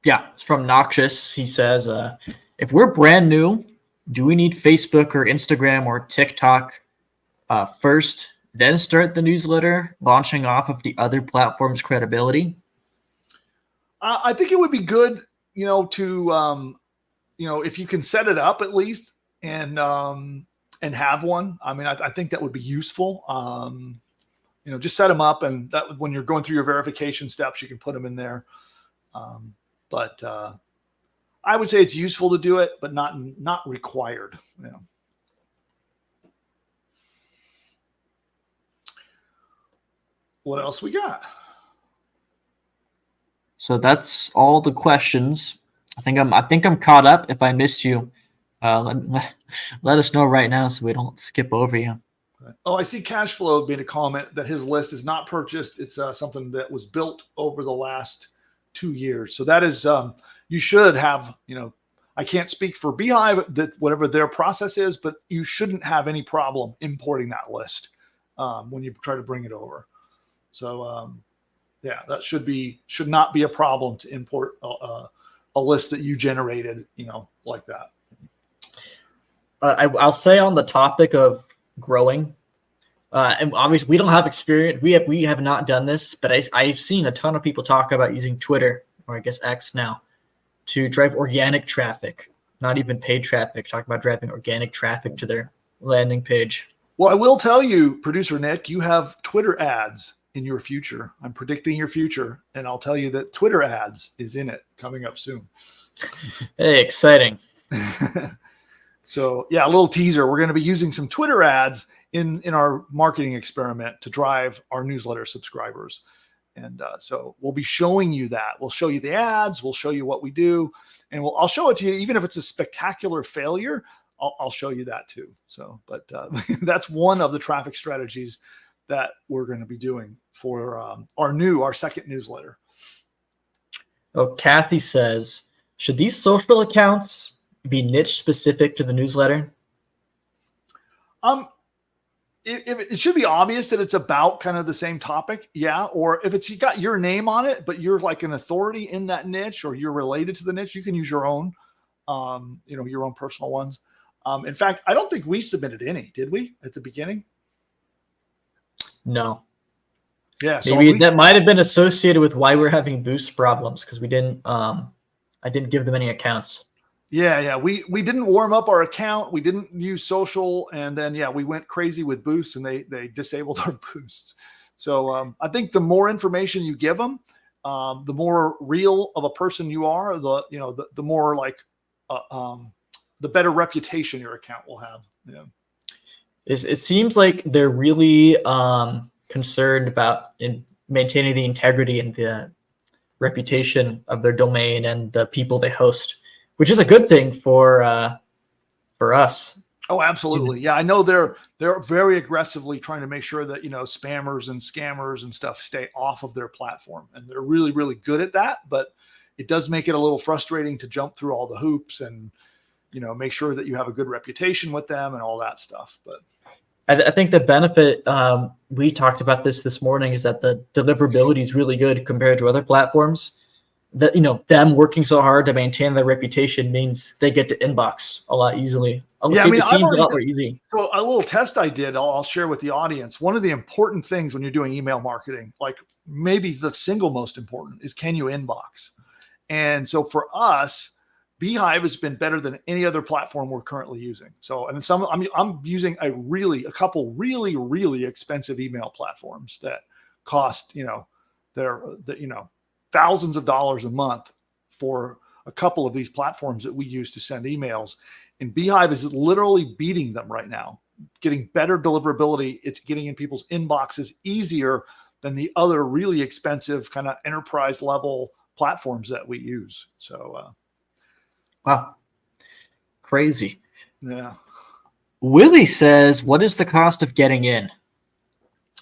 Yeah, it's from Noxious. He says, if we're brand new, do we need Facebook or Instagram or TikTok first, then start the newsletter, launching off of the other platform's credibility? I think it would be good, to, if you can set it up at least and have one. I mean, I think that would be useful. Just set them up, and that when you're going through your verification steps, you can put them in there. But I would say it's useful to do it, but not required. What else we got? So that's all the questions. I think I'm caught up. If I missed you, let us know right now so we don't skip over you. Oh, I see Cashflow made a comment that his list is not purchased. It's something that was built over the last 2 years. So that is, you should have, I can't speak for Beehive, that whatever their process is, but you shouldn't have any problem importing that list when you try to bring it over. So that should not be a problem to import a list that you generated, like that. I'll say on the topic of growing, and obviously we don't have experience. We have not done this, but I've seen a ton of people talk about using Twitter, or I guess X now, to drive organic traffic, not even paid traffic. Talking about driving organic traffic to their landing page. Well, I will tell you, producer Nick, you have Twitter ads in your future. I'm predicting your future, and I'll tell you that Twitter ads is in it coming up soon. Hey, exciting. So yeah, a little teaser. We're going to be using some Twitter ads in our marketing experiment to drive our newsletter subscribers. And so we'll be showing you that. We'll show you the ads. We'll show you what we do. And I'll show it to you. Even if it's a spectacular failure, I'll show you that too. So, but that's one of the traffic strategies that we're going to be doing for our second newsletter. Oh, Kathy says, should these social accounts be niche specific to the newsletter? It should be obvious that it's about kind of the same topic. Yeah. Or if you got your name on it, but you're like an authority in that niche, or you're related to the niche, you can use your own, your own personal ones. In fact, I don't think we submitted any, did we, at the beginning? No. Yeah. So maybe that might have been associated with why we're having boost problems, because we didn't, I didn't give them any accounts. Yeah. We didn't warm up our account. We didn't use social. And then, we went crazy with boosts, and they disabled our boosts. So I think the more information you give them, the more real of a person you are, the more like, the better reputation your account will have. Yeah. It seems like they're really concerned about maintaining the integrity and the reputation of their domain and the people they host, which is a good thing for us. Oh, absolutely. Yeah, I know they're very aggressively trying to make sure that spammers and scammers and stuff stay off of their platform, and they're really, really good at that. But it does make it a little frustrating to jump through all the hoops and make sure that you have a good reputation with them and all that stuff. But I think the benefit, we talked about this morning, is that the deliverability is really good compared to other platforms. That, them working so hard to maintain their reputation means they get to inbox a lot easily. Yeah, I mean, it seems a lot more easy. So a little test I did, I'll share with the audience. One of the important things when you're doing email marketing, like maybe the single most important, is can you inbox? And so for us, Beehive has been better than any other platform we're currently using. So, and I'm using a couple really, really expensive email platforms that cost, thousands of dollars a month for a couple of these platforms that we use to send emails. And Beehive is literally beating them right now, getting better deliverability. It's getting in people's inboxes easier than the other really expensive kind of enterprise level platforms that we use. So, wow. Crazy. Yeah. Willie says, what is the cost of getting in?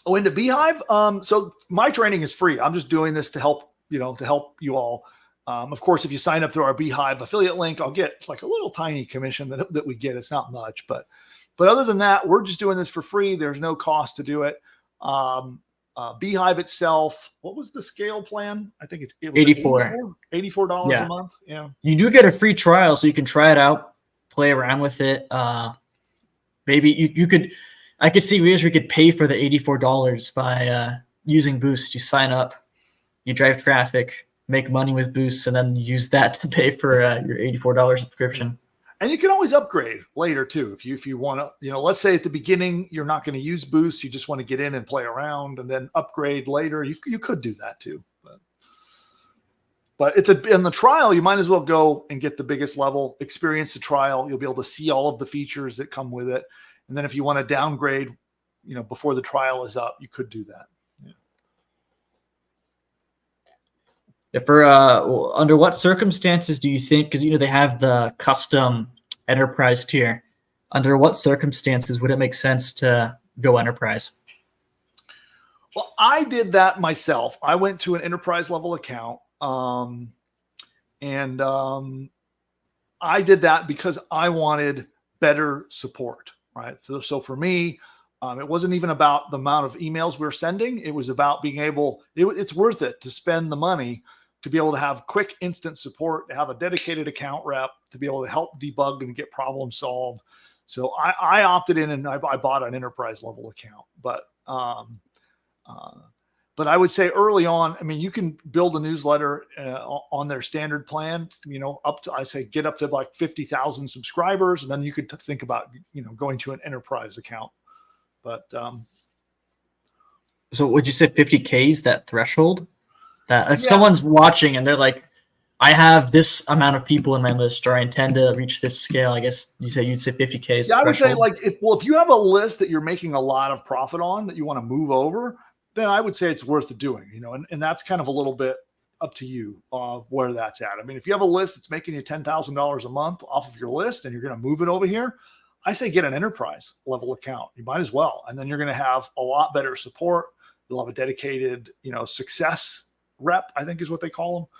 Oh, into Beehive? So my training is free. I'm just doing this to help, you all. Of course, if you sign up through our Beehive affiliate link, it's like a little tiny commission that we get. It's not much, but other than that, we're just doing this for free. There's no cost to do it. Beehive itself, what was the scale plan? I think it was $84 a month. Yeah. You do get a free trial, so you can try it out, play around with it. Maybe I could see ways we could pay for the $84 by using Boost. You sign up, you drive traffic, make money with Boost, and then use that to pay for your $84 subscription. And you can always upgrade later too. If you want to, let's say at the beginning, you're not going to use Boost. You just want to get in and play around and then upgrade later. You could do that too. But in the trial, you might as well go and get the biggest level, experience the trial. You'll be able to see all of the features that come with it. And then if you want to downgrade, before the trial is up, you could do that. For under what circumstances do you think, because they have the custom enterprise tier, under what circumstances would it make sense to go enterprise? Well, I did that myself. I went to an enterprise level account, and I did that because I wanted better support, right? So for me, it wasn't even about the amount of emails we were sending. It was about being able, it's worth it to spend the money to be able to have quick instant support, to have a dedicated account rep, to be able to help debug and get problems solved. So I opted in and I bought an enterprise level account. But I would say early on, you can build a newsletter on their standard plan, get up to like 50,000 subscribers. And then you could think about, going to an enterprise account. But so would you say 50K is that threshold? That if someone's watching and they're like, I have this amount of people in my list, or I intend to reach this scale, I guess you'd say 50K is the I would say threshold. if you have a list that you're making a lot of profit on that you want to move over, then I would say it's worth doing, and that's kind of a little bit up to you where that's at. If you have a list that's making you $10,000 a month off of your list and you're going to move it over here, I say get an enterprise level account. You might as well. And then you're going to have a lot better support. You'll have a dedicated, success rep, I think is what they call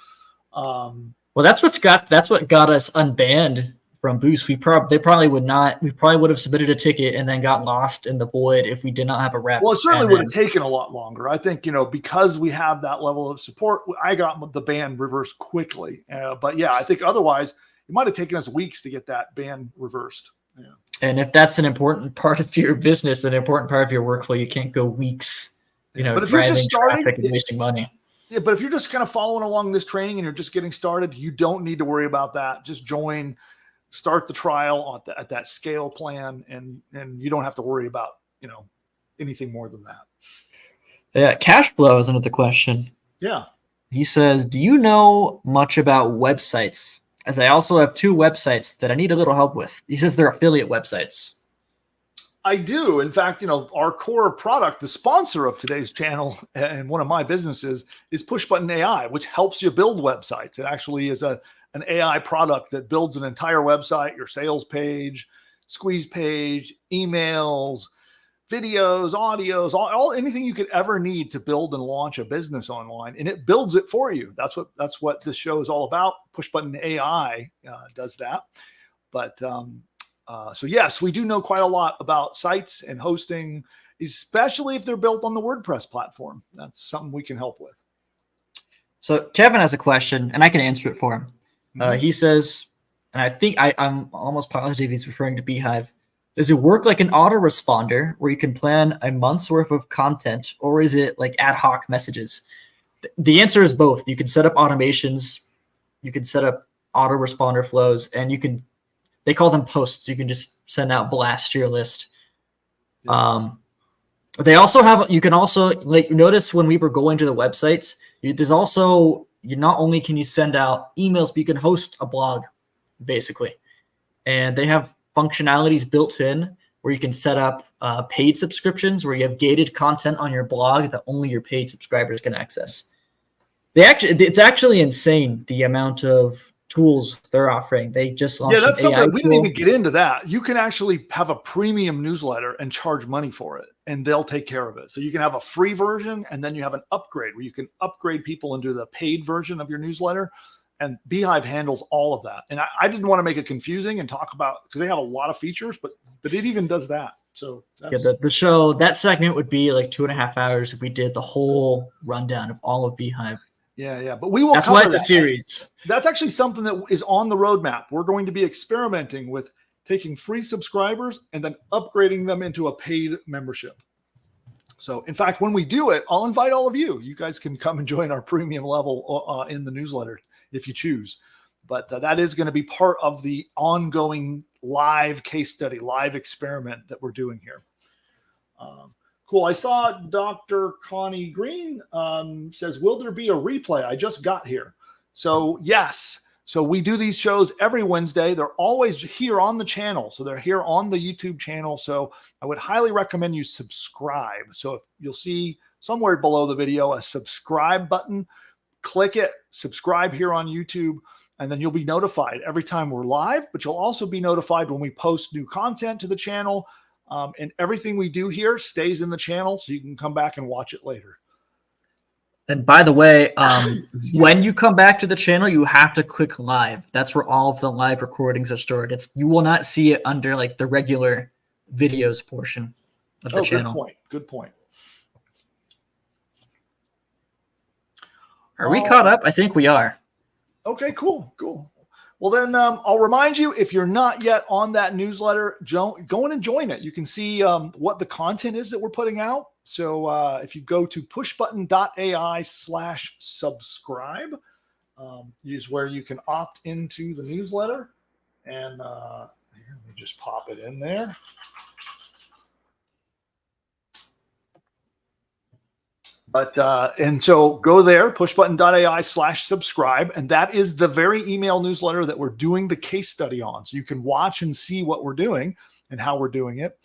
them. Well, that's what got us unbanned from Boost. We probably would have submitted a ticket and then got lost in the void if we did not have a rep. Well, it certainly would have taken a lot longer. I think, because we have that level of support, I got the ban reversed quickly. But yeah, I think otherwise it might have taken us weeks to get that ban reversed. Yeah. And if that's an important part of your business, an important part of your workflow, you can't go weeks, but if you're just starting, traffic and wasting money. Yeah, but if you're just kind of following along this training and you're just getting started, you don't need to worry about that. Just join, start the trial at that scale plan, and you don't have to worry about, anything more than that. Yeah, cash flow is another question. Yeah. He says, do you know much about websites? As I also have 2 websites that I need a little help with. He says they're affiliate websites. I do. In fact, our core product, the sponsor of today's channel and one of my businesses is Push Button AI, which helps you build websites. It actually is an AI product that builds an entire website, your sales page, squeeze page, emails, videos, audios, all anything you could ever need to build and launch a business online, and it builds it for you. That's what this show is all about. Push Button AI does that. But so yes, we do know quite a lot about sites and hosting, especially if they're built on the WordPress platform. That's something we can help with. So Kevin has a question, and I can answer it for him. He says, and I think I'm almost positive he's referring to Beehive. Does it work like an autoresponder where you can plan a month's worth of content, or is it like ad hoc messages? The answer is both. You can set up automations, you can set up autoresponder flows, and they call them posts. You can just send out blasts to your list. Yeah. They also have, you can also notice when we were going to the websites, there's also, not only can you send out emails, but you can host a blog basically. And they have functionalities built in where you can set up paid subscriptions where you have gated content on your blog that only your paid subscribers can access. It's actually insane the amount of tools they're offering. They just launched that's an AI something we didn't tool. even get into that. You can actually have a premium newsletter and charge money for it, and they'll take care of it. So you can have a free version, and then you have an upgrade where you can upgrade people into the paid version of your newsletter, And Beehive handles all of that. And I didn't want to make it confusing and talk about, because they have a lot of features, but it even does that. So that's, the show, that segment would be like 2.5 hours if we did the whole rundown of all of Beehive. Yeah. But we will That's cover why it's that. a series. That's actually something that is on the roadmap. We're going to be experimenting with taking free subscribers and then upgrading them into a paid membership. So, in fact, when we do it, I'll invite all of you. You guys can come and join our premium level in the newsletter if you choose. But that is going to be part of the ongoing live case study, live experiment that we're doing here. Cool. I saw Dr. Connie Green says, will there be a replay? I just got here. So, yes. So we do these shows every Wednesday. They're always here on the channel. So they're here on the YouTube channel. So I would highly recommend you subscribe. So if you'll see somewhere below the video a subscribe button, click it, subscribe here on YouTube, and then you'll be notified every time we're live, but you'll also be notified when we post new content to the channel. And everything we do here stays in the channel, so you can come back and watch it later. And by the way, when you come back to the channel, you have to click live. That's where all of the live recordings are stored. You will not see it under like the regular videos portion of the channel. Good point. Are we caught up? I think we are. Okay, cool. Well, then I'll remind you, if you're not yet on that newsletter, go in and join it. You can see what the content is that we're putting out. So if you go to pushbutton.ai/subscribe, is where you can opt into the newsletter. And here, let me just pop it in there. And so go there, pushbutton.ai/subscribe. And that is the very email newsletter that we're doing the case study on. So you can watch and see what we're doing and how we're doing it.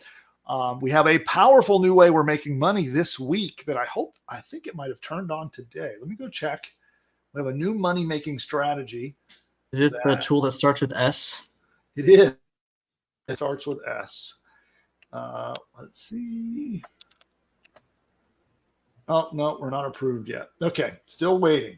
We have a powerful new way we're making money this week that I think it might have turned on today. Let me go check. We have a new money-making strategy. Is it the tool that starts with S? It is. It starts with S. Let's see. Oh, no, we're not approved yet. Okay, still waiting.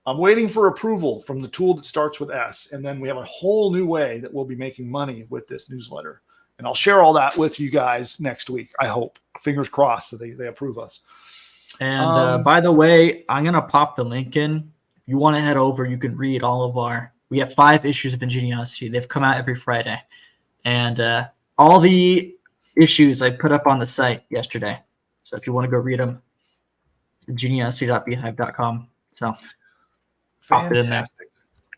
I'm waiting for approval from the tool that starts with S. And then we have a whole new way that we'll be making money with this newsletter. And I'll share all that with you guys next week, I hope. Fingers crossed that they approve us. And by the way, I'm going to pop the link in. If you want to head over, you can read all of we have 5 issues of Ingeniosity. They've come out every Friday. And all the issues I put up on the site yesterday. So if you want to go read them, ingeniosity.beehive.com. So pop it in there.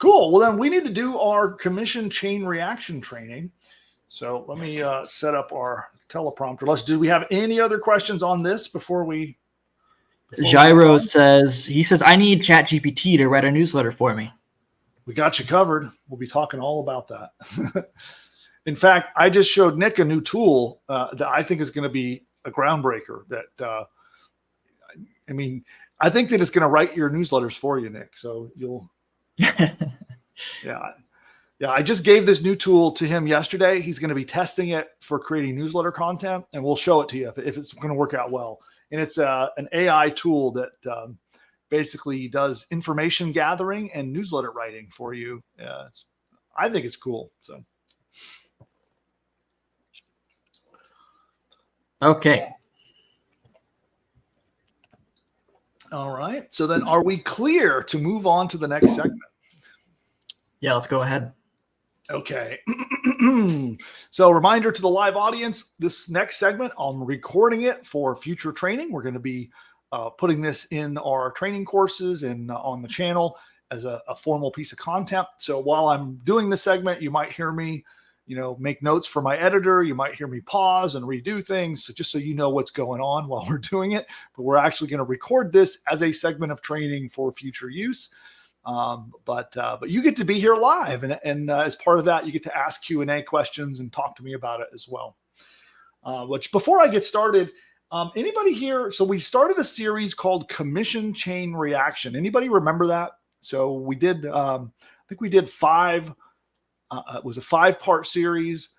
Cool. Well, then we need to do our commission chain reaction training. So let me set up our teleprompter. Do we have any other questions on this before we? Gyro says, I need ChatGPT to write a newsletter for me. We got you covered. We'll be talking all about that. In fact, I just showed Nick a new tool that I think is going to be a groundbreaker. I think that it's going to write your newsletters for you, Nick. So you'll, Yeah, I just gave this new tool to him yesterday. He's going to be testing it for creating newsletter content, and we'll show it to you if it's going to work out well. And it's an AI tool that basically does information gathering and newsletter writing for you. I think it's cool. So, okay. All right. So then, are we clear to move on to the next segment? Yeah, let's go ahead. Okay. So reminder to the live audience, this next segment, I'm recording it for future training. We're going to be putting this in our training courses and on the channel as a formal piece of content. So while I'm doing this segment, you might hear me, make notes for my editor. You might hear me pause and redo things, just so you know what's going on while we're doing it. But we're actually going to record this as a segment of training for future use. But you get to be here live, and as part of that, you get to ask Q&A questions and talk to me about it as well. Which before I get started, anybody here? So we started a series called Commission Chain Reaction. Anybody remember that? So we did, I think we did 5. It was a 5-part series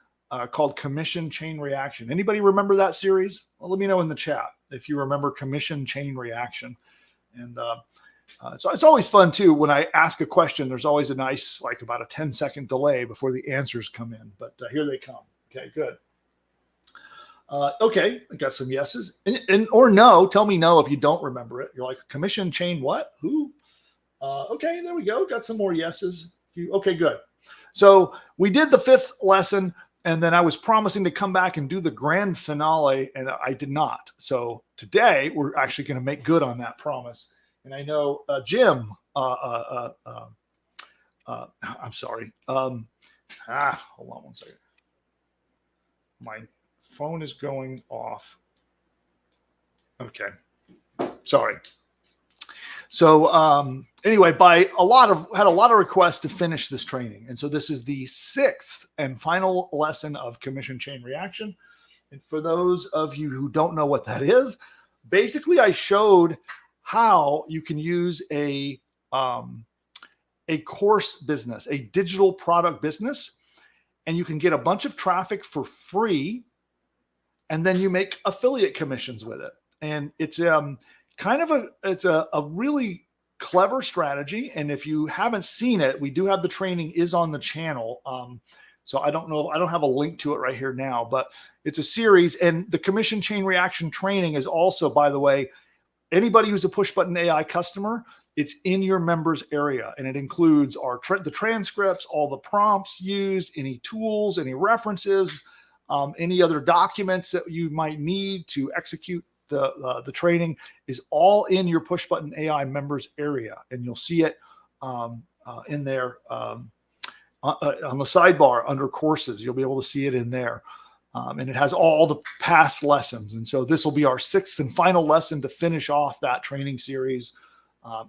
called Commission Chain Reaction. Anybody remember that series? Well, let me know in the chat if you remember Commission Chain Reaction. And So it's always fun too. When I ask a question, there's always a nice, like about a 10-second delay before the answers come in, but here they come. Okay, good. Okay, I got some yeses and or no. Tell me no if you don't remember it. You're like, commission chain what? Who? Okay, there we go. Got some more yeses. Okay, good. So we did the 5th lesson, and then I was promising to come back and do the grand finale, and I did not. So today we're actually going to make good on that promise. And I know Jim. I'm sorry. Hold on one second. My phone is going off. Okay. Sorry. So anyway, had a lot of requests to finish this training. And so this is the 6th and final lesson of commission chain reaction. And for those of you who don't know what that is, basically I showed how you can use a course business, a digital product business, and you can get a bunch of traffic for free, and then you make affiliate commissions with it. And it's it's a really clever strategy. And if you haven't seen it, we do have the training is on the channel. So I don't know, I don't have a link to it right here now, but it's a series. And the commission chain reaction training is also, by the way, anybody who's a push button AI customer, it's in your members area, and it includes the transcripts, all the prompts used, any tools, any references, any other documents that you might need to execute the training is all in your push button AI members area, and you'll see it in there on the sidebar under courses. You'll be able to see it in there. And it has all the past lessons. And so this will be our 6th and final lesson to finish off that training series.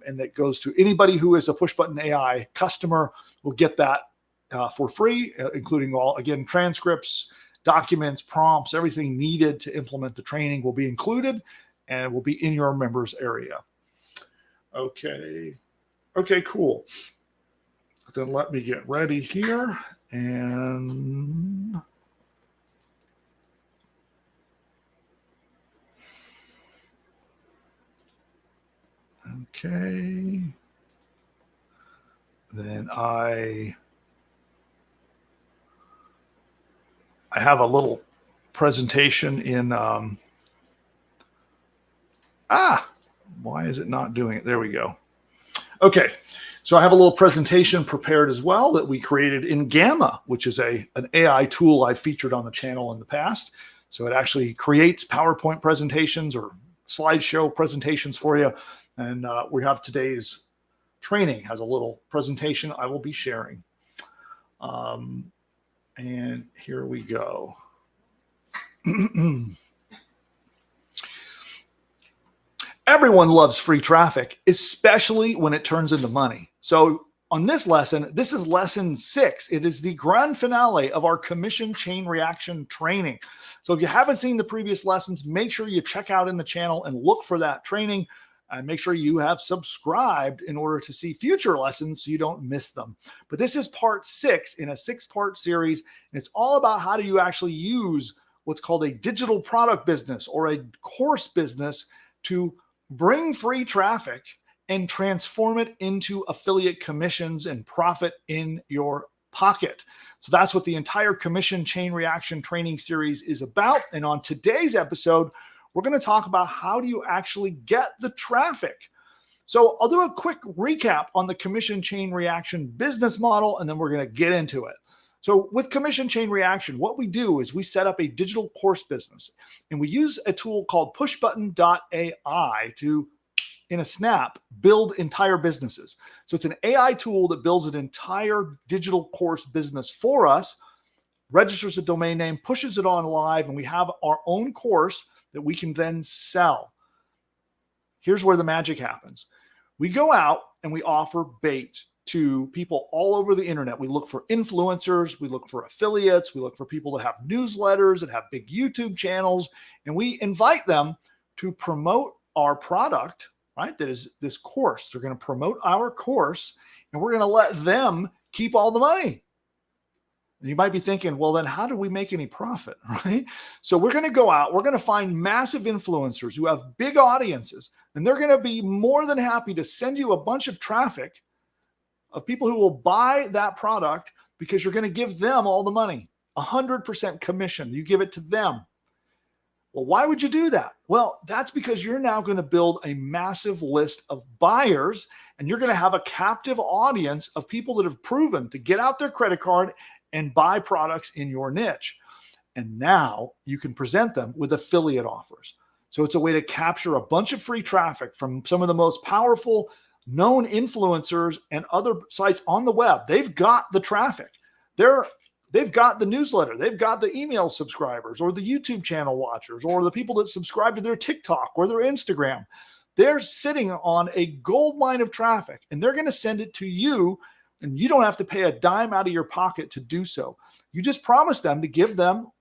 And that goes to anybody who is a push button AI customer will get that for free, including all, again, transcripts, documents, prompts, everything needed to implement the training will be included and will be in your members area. Okay. Okay, cool. Then let me get ready here and okay. Then I have a little presentation in why is it not doing it? There we go. Okay. So I have a little presentation prepared as well that we created in Gamma, which is an AI tool I've featured on the channel in the past. So it actually creates PowerPoint presentations or slideshow presentations for you. And we have today's training has a little presentation I will be sharing. And here we go. Everyone loves free traffic, especially when it turns into money. So on this lesson, this is lesson 6. It is the grand finale of our commission chain reaction training. So if you haven't seen the previous lessons, make sure you check out in the channel and look for that training. And make sure you have subscribed in order to see future lessons so you don't miss them. But this is part 6 in a 6-part series. And it's all about how do you actually use what's called a digital product business or a course business to bring free traffic and transform it into affiliate commissions and profit in your pocket. So that's what the entire commission chain reaction training series is about. And on today's episode, we're going to talk about how do you actually get the traffic. So I'll do a quick recap on the commission chain reaction business model, and then we're going to get into it. So with commission chain reaction, what we do is we set up a digital course business, and we use a tool called pushbutton.ai to, in a snap, build entire businesses. So it's an AI tool that builds an entire digital course business for us, registers a domain name, pushes it on live, and we have our own course that we can then sell. Here's where the magic happens. We go out and we offer bait to people all over the internet. We look for influencers, we look for affiliates, we look for people that have newsletters, that have big YouTube channels, and we invite them to promote our product, right? That is this course. They're going to promote our course, and we're going to let them keep all the money. And you might be thinking, well, then how do we make any profit, right? So we're going to go out, we're going to find massive influencers who have big audiences, and they're going to be more than happy to send you a bunch of traffic of people who will buy that product because you're going to give them all the money, 100% commission. You give it to them. Well, why would you do that? Well, that's because you're now going to build a massive list of buyers, and you're going to have a captive audience of people that have proven to get out their credit card and buy products in your niche. And now you can present them with affiliate offers. So it's a way to capture a bunch of free traffic from some of the most powerful known influencers and other sites on the web. They've got the traffic. They've got the newsletter. They've got the email subscribers or the YouTube channel watchers or the people that subscribe to their TikTok or their Instagram. They're sitting on a gold mine of traffic, and they're going to send it to you, and you don't have to pay a dime out of your pocket to do so. You just promise them to give them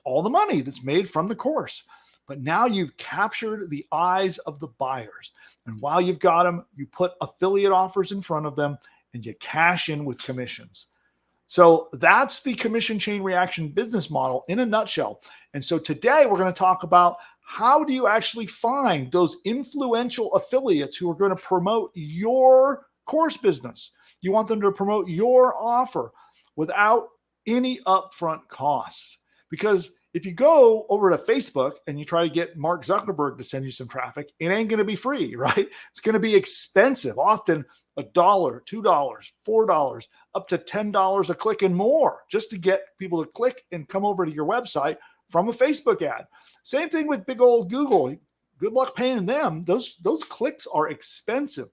all the money that's made from the course. But now you've captured the eyes of the buyers. And while you've got them, you put affiliate offers in front of them and you cash in with commissions. So that's the commission chain reaction business model in a nutshell. And so today we're going to talk about how do you actually find those influential affiliates who are going to promote your course business. You want them to promote your offer without any upfront costs. Because if you go over to Facebook and you try to get Mark Zuckerberg to send you some traffic, it ain't going to be free, right? It's going to be expensive, often $1, $2, $4, up to $10 a click and more just to get people to click and come over to your website from a Facebook ad. Same thing with big old Google. Good luck paying them. Those clicks are expensive.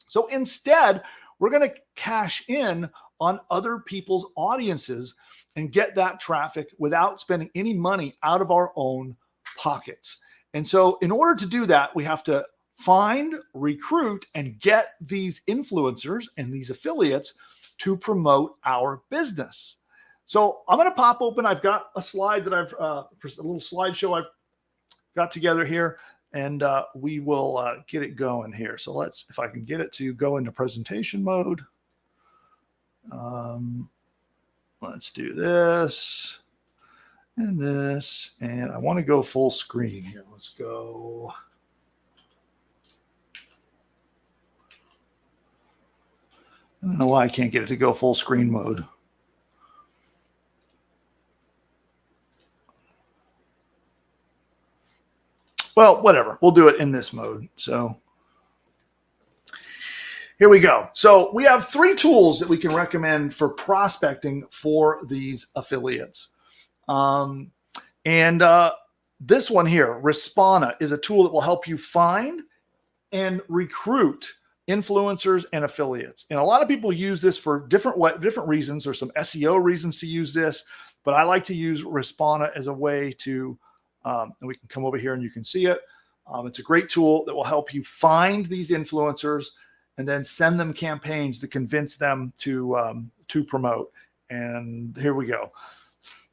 So instead, we're going to cash in on other people's audiences and get that traffic without spending any money out of our own pockets. And so in order to do that, we have to find, recruit, and get these influencers and these affiliates to promote our business. So I'm going to pop open. I've got a slide that a little slideshow I've got together here, and we will get it going here. So if I can get it to go into presentation mode. Let's do this and this, and I want to go full screen here. Let's go. I don't know why I can't get it to go full screen mode. Well, whatever. We'll do it in this mode. So here we go. So we have 3 tools that we can recommend for prospecting for these affiliates. This one here, Respona, is a tool that will help you find and recruit influencers and affiliates. And a lot of people use this for different reasons. There's some SEO reasons to use this, but I like to use Respona as a way to, and we can come over here and you can see it. It's a great tool that will help you find these influencers and then send them campaigns to convince them to promote. And here we go.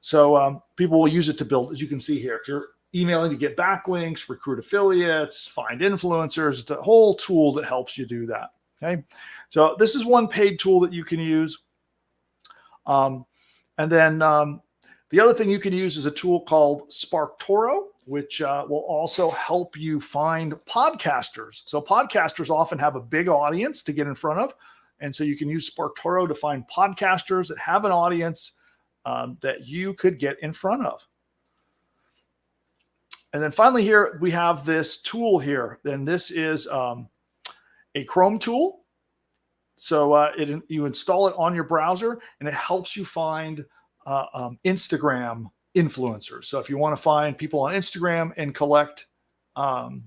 So people will use it to build, as you can see here, if you're emailing to get backlinks, recruit affiliates, find influencers. It's a whole tool that helps you do that. Okay. So this is one paid tool that you can use. And then the other thing you can use is a tool called SparkToro, which will also help you find podcasters. So podcasters often have a big audience to get in front of. And so you can use SparkToro to find podcasters that have an audience that you could get in front of. And then finally here, we have this tool here. And this is a Chrome tool. So you install it on your browser, and it helps you find Instagram influencers. So if you want to find people on Instagram and collect, here,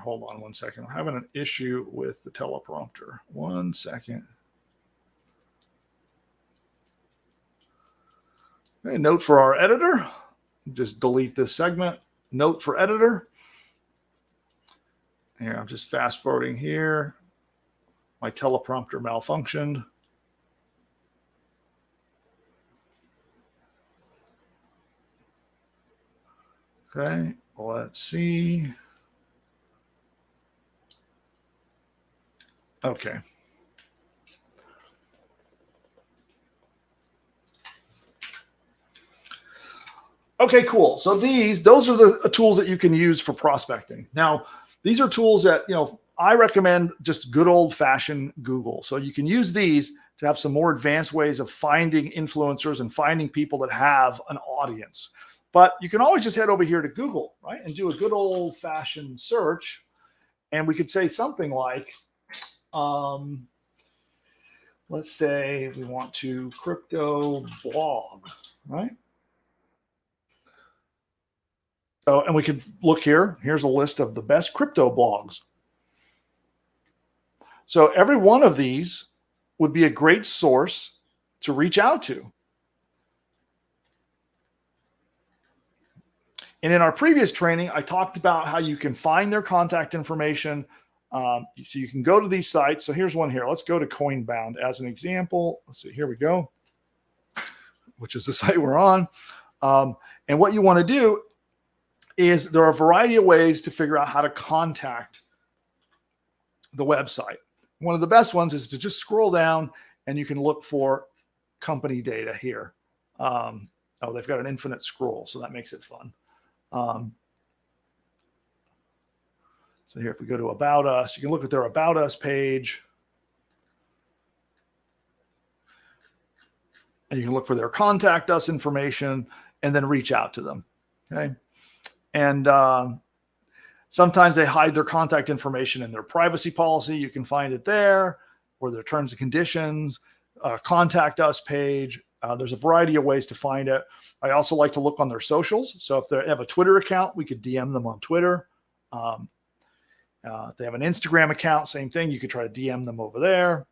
hold on one second. I'm having an issue with the teleprompter. One second. Okay, note for our editor. Just delete this segment. Note for editor. Here, I'm just fast forwarding here. My teleprompter malfunctioned. Okay, let's see. Okay. Okay, cool. So those are the tools that you can use for prospecting. Now, these are tools that, I recommend just good old fashioned Google. So you can use these to have some more advanced ways of finding influencers and finding people that have an audience. But you can always just head over here to Google, right? And do a good old fashioned search. And we could say something like, let's say we want to crypto blog, right? So, and we could look here. Here's a list of the best crypto blogs. So every one of these would be a great source to reach out to. And in our previous training, I talked about how you can find their contact information. So you can go to these sites. So here's one here. Let's go to Coinbound as an example. Let's see, here we go, which is the site we're on. And what you want to do is there are a variety of ways to figure out how to contact the website. One of the best ones is to just scroll down and you can look for company data here. They've got an infinite scroll, so that makes it fun. So here, if we go to About Us, you can look at their About Us page. And you can look for their contact us information and then reach out to them. Okay. And sometimes they hide their contact information in their privacy policy. You can find it there, or their terms and conditions, contact us page. There's a variety of ways to find it. I also like to look on their socials. So if they have a Twitter account, we could DM them on Twitter. If they have an Instagram account, same thing. You could try to DM them over there.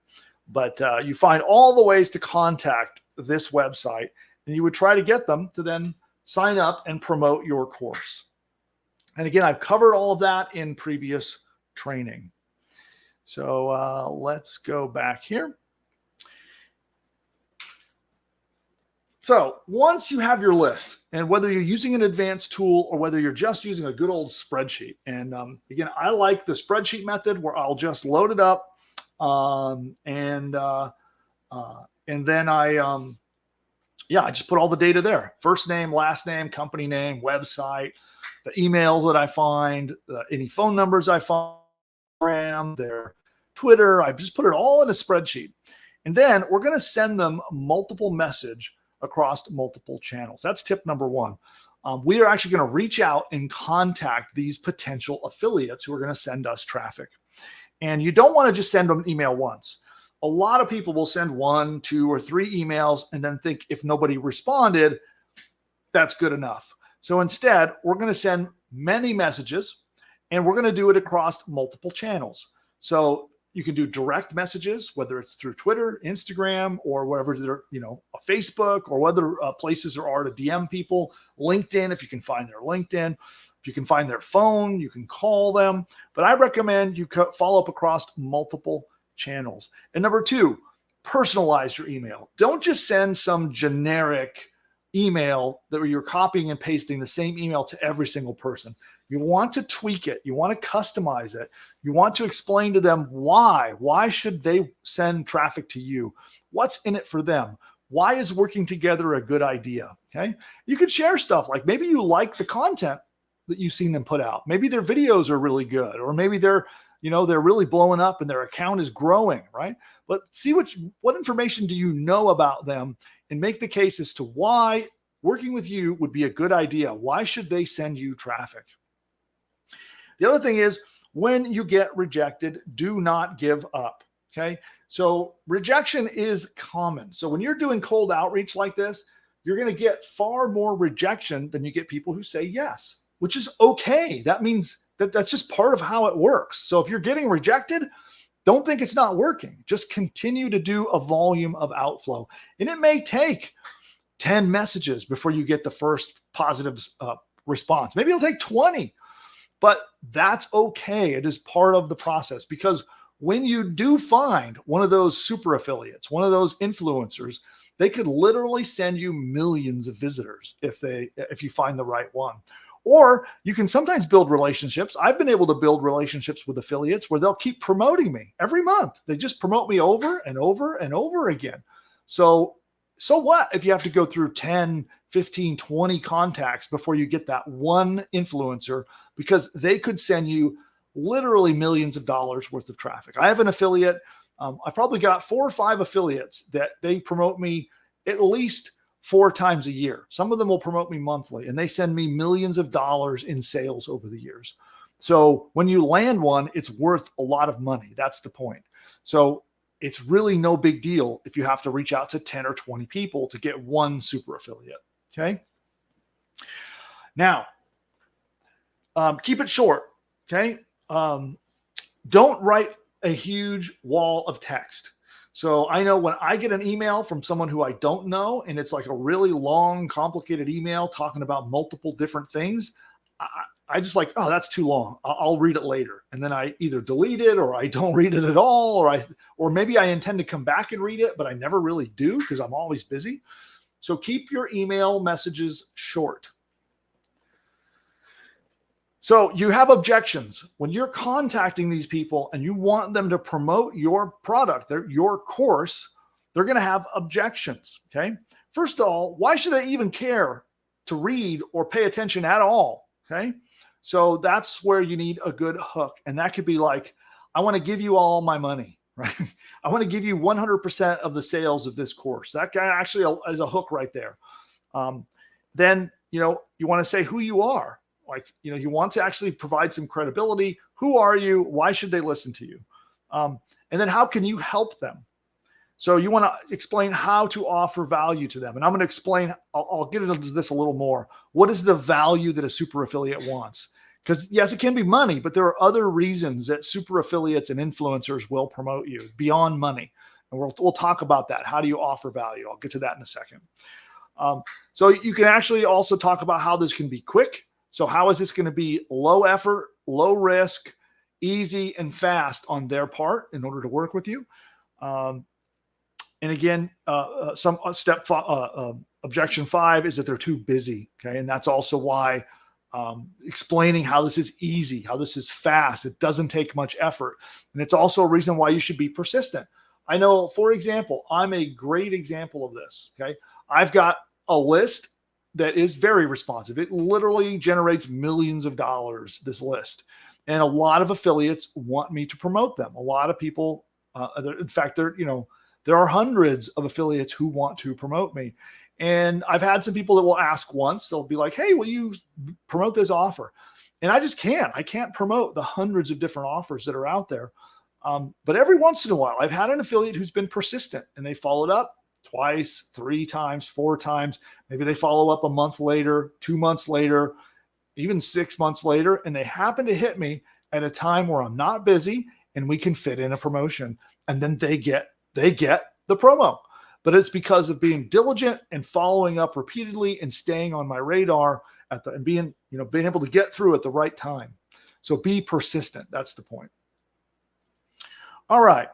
But you find all the ways to contact this website, and you would try to get them to then sign up and promote your course. And again, I've covered all of that in previous training. So let's go back here. So once you have your list, and whether you're using an advanced tool or whether you're just using a good old spreadsheet, and again, I like the spreadsheet method where I'll just load it up, and then I just put all the data there: first name, last name, company name, website, the emails that I find, any phone numbers I find, their Twitter. I just put it all in a spreadsheet, and then we're going to send them multiple message across multiple channels. That's tip number one. We are actually going to reach out and contact these potential affiliates who are going to send us traffic. And you don't want to just send them an email once. A lot of people will send 1, 2, or 3 emails and then think if nobody responded, that's good enough. So instead, we're going to send many messages, and we're going to do it across multiple channels. So you can do direct messages, whether it's through Twitter, Instagram, or wherever they're, a Facebook, or whether places there are to DM people. LinkedIn, if you can find their LinkedIn. If you can find their phone, you can call them. But I recommend you follow up across multiple channels. And number 2, personalize your email. Don't just send some generic email that you're copying and pasting the same email to every single person. You want to tweak it. You want to customize it. You want to explain to them why. Why should they send traffic to you? What's in it for them? Why is working together a good idea? Okay. You could share stuff like maybe you like the content that you've seen them put out. Maybe their videos are really good, or maybe they're really blowing up and their account is growing, right? But see what information do you know about them, and make the case as to why working with you would be a good idea. Why should they send you traffic? The other thing is, when you get rejected, do not give up. Okay. So rejection is common. So when you're doing cold outreach like this, you're going to get far more rejection than you get people who say yes, which is okay. That means that's just part of how it works. So if you're getting rejected, don't think it's not working. Just continue to do a volume of outflow. And it may take 10 messages before you get the first positive response. Maybe it'll take 20. But that's okay. It is part of the process, because when you do find one of those super affiliates, one of those influencers, they could literally send you millions of visitors if you find the right one. Or you can sometimes build relationships. I've been able to build relationships with affiliates where they'll keep promoting me every month. They just promote me over and over and over again. So what if you have to go through 10, 15, 20 contacts before you get that one influencer, because they could send you literally millions of dollars worth of traffic. I have an affiliate. I've probably got 4 or 5 affiliates that they promote me at least 4 times a year. Some of them will promote me monthly, and they send me millions of dollars in sales over the years. So when you land one, it's worth a lot of money. That's the point. So it's really no big deal if you have to reach out to 10 or 20 people to get one super affiliate. Okay. Now, keep it short. Okay. Don't write a huge wall of text. So I know when I get an email from someone who I don't know, and it's like a really long, complicated email talking about multiple different things, I just like, oh, that's too long. I'll read it later. And then I either delete it, or I don't read it at all, or maybe I intend to come back and read it, but I never really do because I'm always busy. So keep your email messages short. So you have objections when you're contacting these people and you want them to promote your product, your course. They're going to have objections. Okay. First of all, why should they even care to read or pay attention at all? Okay. So that's where you need a good hook. And that could be like, I want to give you all my money, right? I want to give you 100% of the sales of this course. That guy actually is a hook right there. Then, you want to say who you are. Like, you want to actually provide some credibility. Who are you? Why should they listen to you? And then how can you help them? So you want to explain how to offer value to them. And I'm going to explain, I'll get into this a little more. What is the value that a super affiliate wants? Because yes, it can be money, but there are other reasons that super affiliates and influencers will promote you beyond money. And we'll talk about that. How do you offer value? I'll get to that in a second. So you can actually also talk about how this can be quick. So how is this going to be low effort, low risk, easy, and fast on their part in order to work with you? And again, objection 5 is that they're too busy. Okay. And that's also why explaining how this is easy, how this is fast, it doesn't take much effort. And it's also a reason why you should be persistent. I know, for example, I'm a great example of this. Okay. I've got a list that is very responsive. It literally generates millions of dollars, this list. And a lot of affiliates want me to promote them. A lot of people, in fact, there are hundreds of affiliates who want to promote me. And I've had some people that will ask once, they'll be like, hey, will you promote this offer? And I just can't. I can't promote the hundreds of different offers that are out there. But every once in a while, I've had an affiliate who's been persistent and they followed up twice, 3 times, 4 times. Maybe they follow up a month later, 2 months later, even 6 months later, and they happen to hit me at a time where I'm not busy and we can fit in a promotion. And then they get the promo. But it's because of being diligent and following up repeatedly and staying on my radar and being able to get through at the right time. So be persistent. That's the point. All right.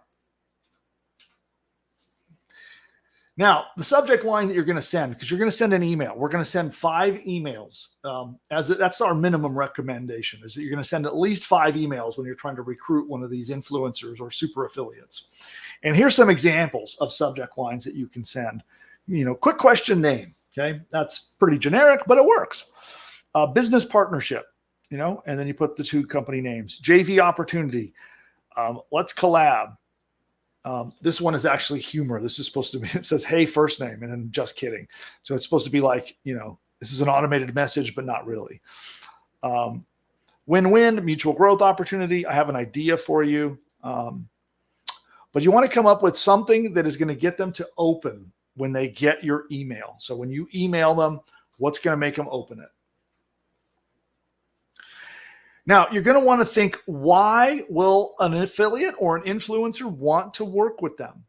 Now, the subject line that you're going to send, because you're going to send an email. We're going to send 5 emails. That's our minimum recommendation, is that you're going to send at least 5 emails when you're trying to recruit one of these influencers or super affiliates. And here's some examples of subject lines that you can send. Quick question name. Okay, that's pretty generic, but it works. Business partnership. And then you put the 2 company names. JV opportunity. Let's collab. This one is actually humor. This is supposed to be, it says, hey, first name, and then just kidding. So it's supposed to be like, this is an automated message, but not really. Win-win, mutual growth opportunity. I have an idea for you. But you want to come up with something that is going to get them to open when they get your email. So when you email them, what's going to make them open it? Now, you're going to want to think, why will an affiliate or an influencer want to work with them?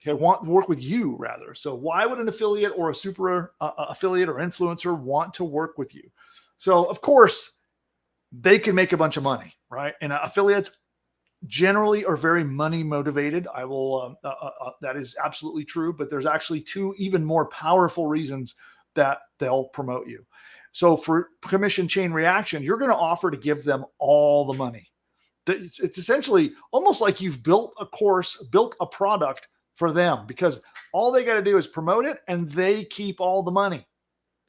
Okay, want to work with you, rather. So why would an affiliate or a super affiliate or influencer want to work with you? So, of course, they can make a bunch of money, right? And affiliates generally are very money motivated. I will, that is absolutely true, but there's actually 2 even more powerful reasons that they'll promote you. So for commission chain reaction, you're going to offer to give them all the money. It's essentially almost like you've built a course, built a product for them, because all they got to do is promote it and they keep all the money.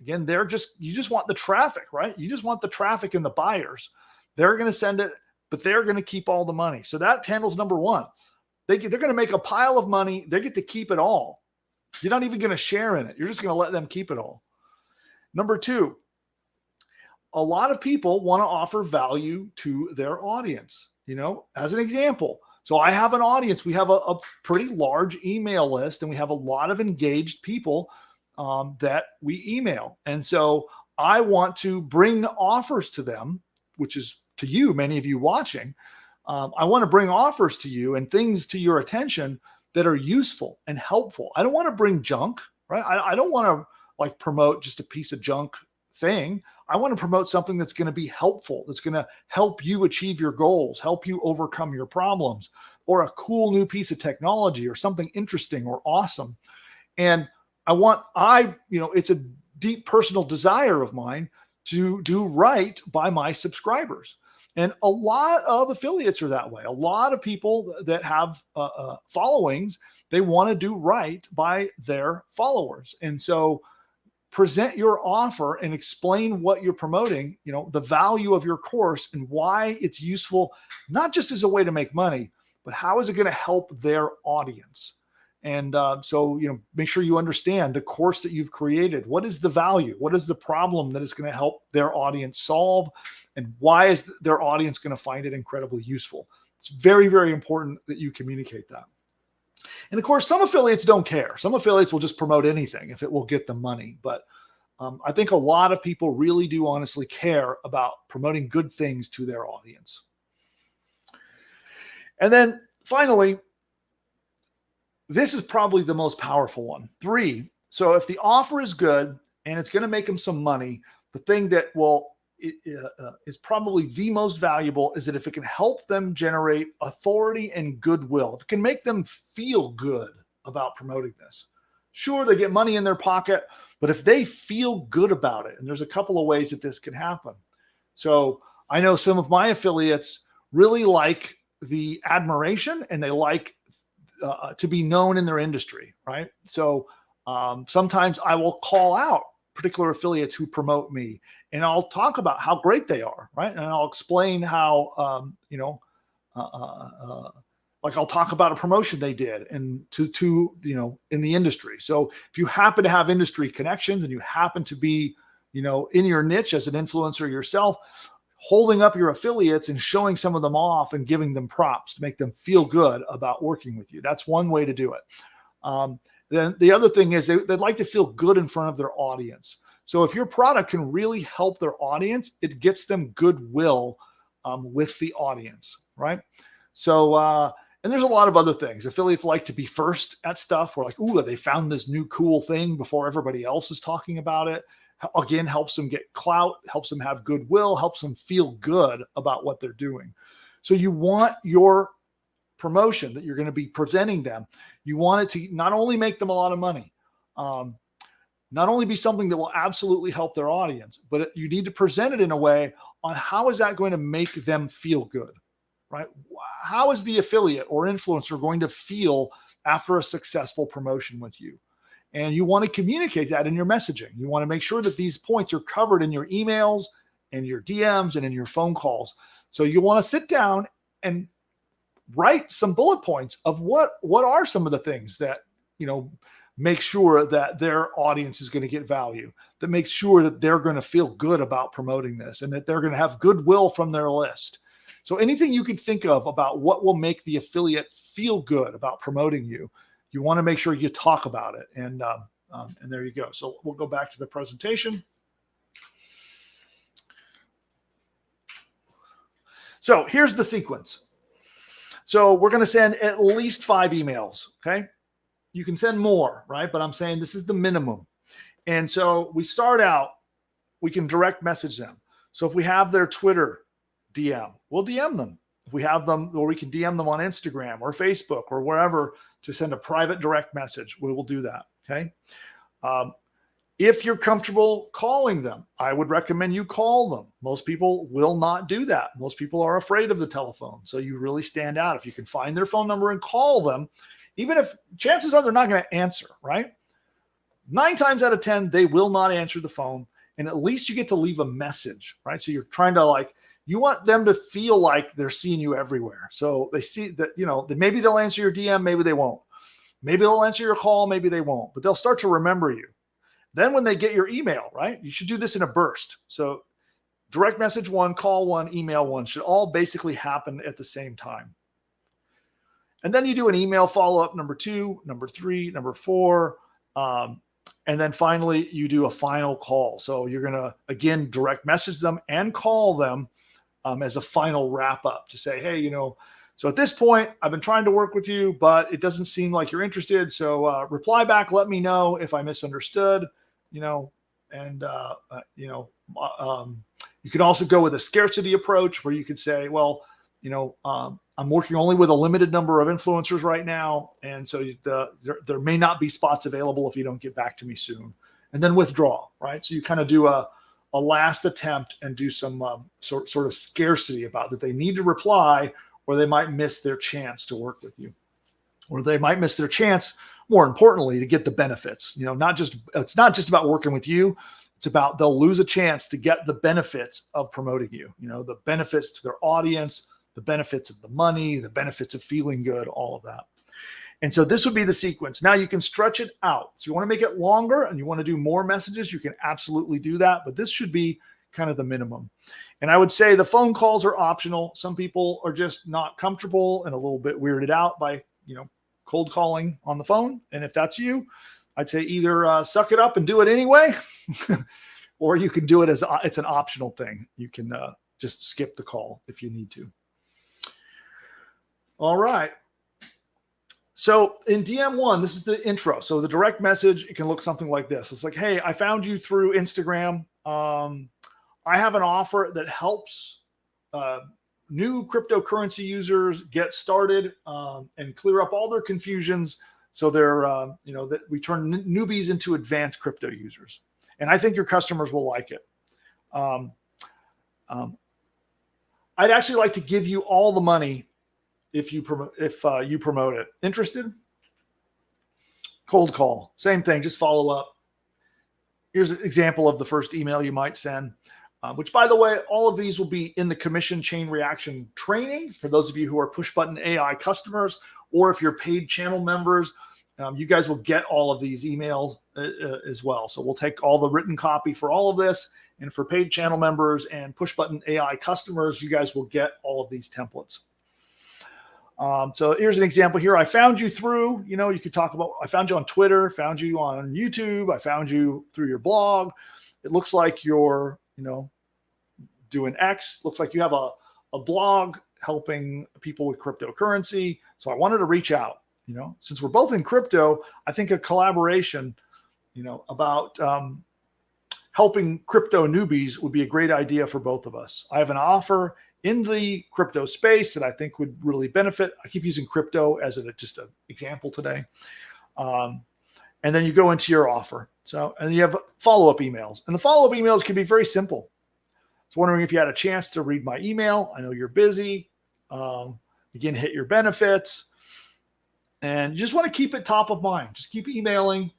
Again, you just want the traffic, right? You just want the traffic and the buyers. They're going to send it, but they're going to keep all the money. So that handles number one. They're going to make a pile of money. They get to keep it all. You're not even going to share in it. You're just going to let them keep it all. Number two, a lot of people want to offer value to their audience, as an example. So I have an audience. We have a pretty large email list, and we have a lot of engaged people that we email. And so I want to bring offers to them, which is to you, many of you watching. I want to bring offers to you and things to your attention that are useful and helpful. I don't want to bring junk, right? I don't want to promote just a piece of junk thing. I want to promote something that's going to be helpful, that's going to help you achieve your goals, help you overcome your problems, or a cool new piece of technology or something interesting or awesome. And it's a deep personal desire of mine to do right by my subscribers. And a lot of affiliates are that way. A lot of people that have followings, they want to do right by their followers. And so present your offer and explain what you're promoting, the value of your course and why it's useful, not just as a way to make money, but how is it going to help their audience? And so make sure you understand the course that you've created. What is the value? What is the problem that is going to help their audience solve? And why is their audience going to find it incredibly useful? It's very, very important that you communicate that. And of course, some affiliates don't care. Some affiliates will just promote anything if it will get them money. But I think a lot of people really do honestly care about promoting good things to their audience. And then finally, this is probably the most powerful one. 3. So if the offer is good and it's going to make them some money, the thing that is probably the most valuable is that if it can help them generate authority and goodwill, if it can make them feel good about promoting this. Sure, they get money in their pocket, but if they feel good about it, and there's a couple of ways that this can happen. So I know some of my affiliates really like the admiration and they like to be known in their industry, right? So sometimes I will call out particular affiliates who promote me, and I'll talk about how great they are, right? And I'll explain how, I'll talk about a promotion they did and to in the industry. So if you happen to have industry connections and you happen to be, in your niche as an influencer yourself, holding up your affiliates and showing some of them off and giving them props to make them feel good about working with you. That's one way to do it. Then the other thing is they'd like to feel good in front of their audience. So if your product can really help their audience, it gets them goodwill with the audience, right? So, and there's a lot of other things. Affiliates like to be first at stuff. We're like, ooh, they found this new cool thing before everybody else is talking about it. Again, helps them get clout, helps them have goodwill, helps them feel good about what they're doing. So you want your promotion that you're going to be presenting them, you want it to not only make them a lot of money, not only be something that will absolutely help their audience, but you need to present it in a way on how is that going to make them feel good, right? How is the affiliate or influencer going to feel after a successful promotion with you? And you want to communicate that in your messaging. You want to make sure that these points are covered in your emails and your DMs and in your phone calls. So you want to sit down and write some bullet points of what are some of the things that, make sure that their audience is going to get value, that makes sure that they're going to feel good about promoting this and that they're going to have goodwill from their list. So anything you can think of about what will make the affiliate feel good about promoting you, you want to make sure you talk about it. And there you go. So we'll go back to the presentation. So here's the sequence. So we're going to send at least 5 emails. Okay. You can send more, right? But I'm saying this is the minimum. And so we start out, we can direct message them. So if we have their Twitter DM, we'll DM them. If we have them, or we can DM them on Instagram or Facebook or wherever to send a private direct message, we will do that. Okay. If you're comfortable calling them, I would recommend you call them. Most people will not do that. Most people are afraid of the telephone. So you really stand out. If you can find their phone number and call them, even if chances are they're not going to answer, right? 9 times out of 10, they will not answer the phone. And at least you get to leave a message, right? So you're trying to you want them to feel like they're seeing you everywhere. So they see that, that maybe they'll answer your DM, maybe they won't. Maybe they'll answer your call, maybe they won't, but they'll start to remember you. Then when they get your email, right? You should do this in a burst. So direct message 1, call 1, email 1 should all basically happen at the same time. And then you do an email follow-up number 2, number 3, number 4. And then finally, you do a final call. So you're going to, again, direct message them and call them as a final wrap up to say, hey, so at this point, I've been trying to work with you, but it doesn't seem like you're interested. So reply back, let me know if I misunderstood, and you can also go with a scarcity approach where you could say, well, I'm working only with a limited number of influencers right now. And so there may not be spots available if you don't get back to me soon. And then withdraw, right? So you kind of do a last attempt and do some sort of scarcity about that they need to reply, or they might miss their chance to work with you, or they might miss their chance, more importantly, to get the benefits. It's not just about working with you. It's about they'll lose a chance to get the benefits of promoting you, the benefits to their audience, the benefits of the money, the benefits of feeling good, all of that. And so this would be the sequence. Now you can stretch it out. So you want to make it longer and you want to do more messages, you can absolutely do that. But this should be kind of the minimum. And I would say the phone calls are optional. Some people are just not comfortable and a little bit weirded out by, cold calling on the phone. And if that's you, I'd say either suck it up and do it anyway, or you can do it as it's an optional thing. You can just skip the call if you need to. All right. So in DM1, this is the intro. So the direct message, it can look something like this. It's like, hey, I found you through Instagram. I have an offer that helps new cryptocurrency users get started and clear up all their confusions. So they're, that we turn newbies into advanced crypto users. And I think your customers will like it. I'd actually like to give you all the money if you promote it. Interested? Cold call. Same thing. Just follow up. Here's an example of the first email you might send, which, by the way, all of these will be in the commission chain reaction training for those of you who are push button AI customers, or if you're paid channel members, you guys will get all of these emails as well. So we'll take all the written copy for all of this. And for paid channel members and push button AI customers, you guys will get all of these templates. So here's an example here. I found you through, you could talk about, I found you on Twitter, found you on YouTube. I found you through your blog. It looks like you're, doing X. Looks like you have a blog helping people with cryptocurrency. So I wanted to reach out, since we're both in crypto, I think a collaboration, about helping crypto newbies would be a great idea for both of us. I have an offer in the crypto space that I think would really benefit. I keep using crypto as just an example today. And then you go into your offer. So, and you have follow-up emails. And the follow-up emails can be very simple. I was wondering if you had a chance to read my email. I know you're busy. Again, hit your benefits. And you just want to keep it top of mind. Just keep emailing.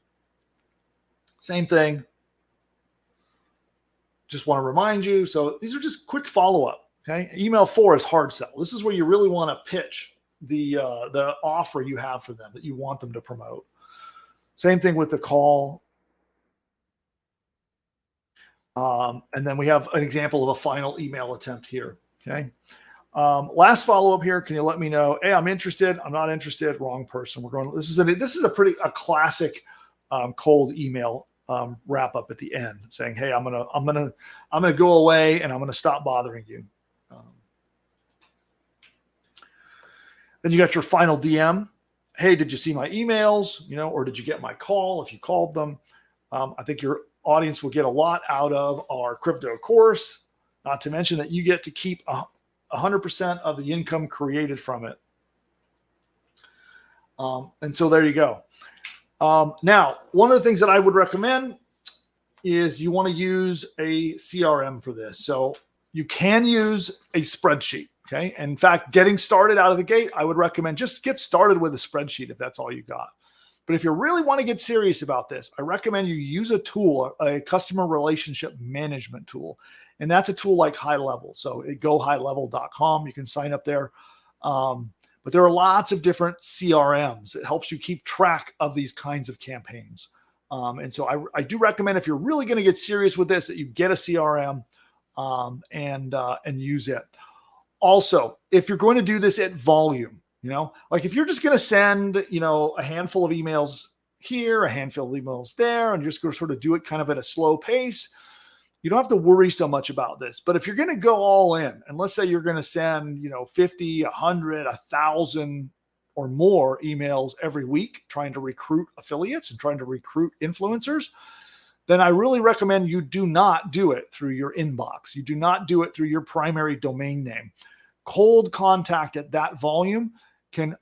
Same thing. Just want to remind you. So these are just quick follow-up. Okay. Email 4 is hard sell. This is where you really want to pitch the offer you have for them that you want them to promote. Same thing with the call. And then we have an example of a final email attempt here. Okay. Last follow-up here. Can you let me know? Hey, I'm interested. I'm not interested. Wrong person. This is a classic cold email wrap up at the end, saying, hey, I'm gonna go away and I'm gonna stop bothering you. Then you got your final DM. Hey, did you see my emails? Or did you get my call if you called them? I think your audience will get a lot out of our crypto course, not to mention that you get to keep 100% of the income created from it. And so there you go. Now, one of the things that I would recommend is you want to use a CRM for this. So you can use a spreadsheet. Okay. And in fact, getting started out of the gate, I would recommend just get started with a spreadsheet if that's all you got. But if you really want to get serious about this, I recommend you use a tool, a customer relationship management tool. And that's a tool like High Level. So at gohighlevel.com, you can sign up there. But there are lots of different CRMs. It helps you keep track of these kinds of campaigns. And so I do recommend, if you're really going to get serious with this, that you get a CRM and use it. Also, if you're going to do this at volume, like if you're just going to send, a handful of emails here, a handful of emails there, and just go sort of do it kind of at a slow pace, you don't have to worry so much about this. But if you're going to go all in, and let's say you're going to send, 50, 100, 1,000 or more emails every week, trying to recruit affiliates and trying to recruit influencers, then I really recommend you do not do it through your inbox. You do not do it through your primary domain name. Cold contact at that volume can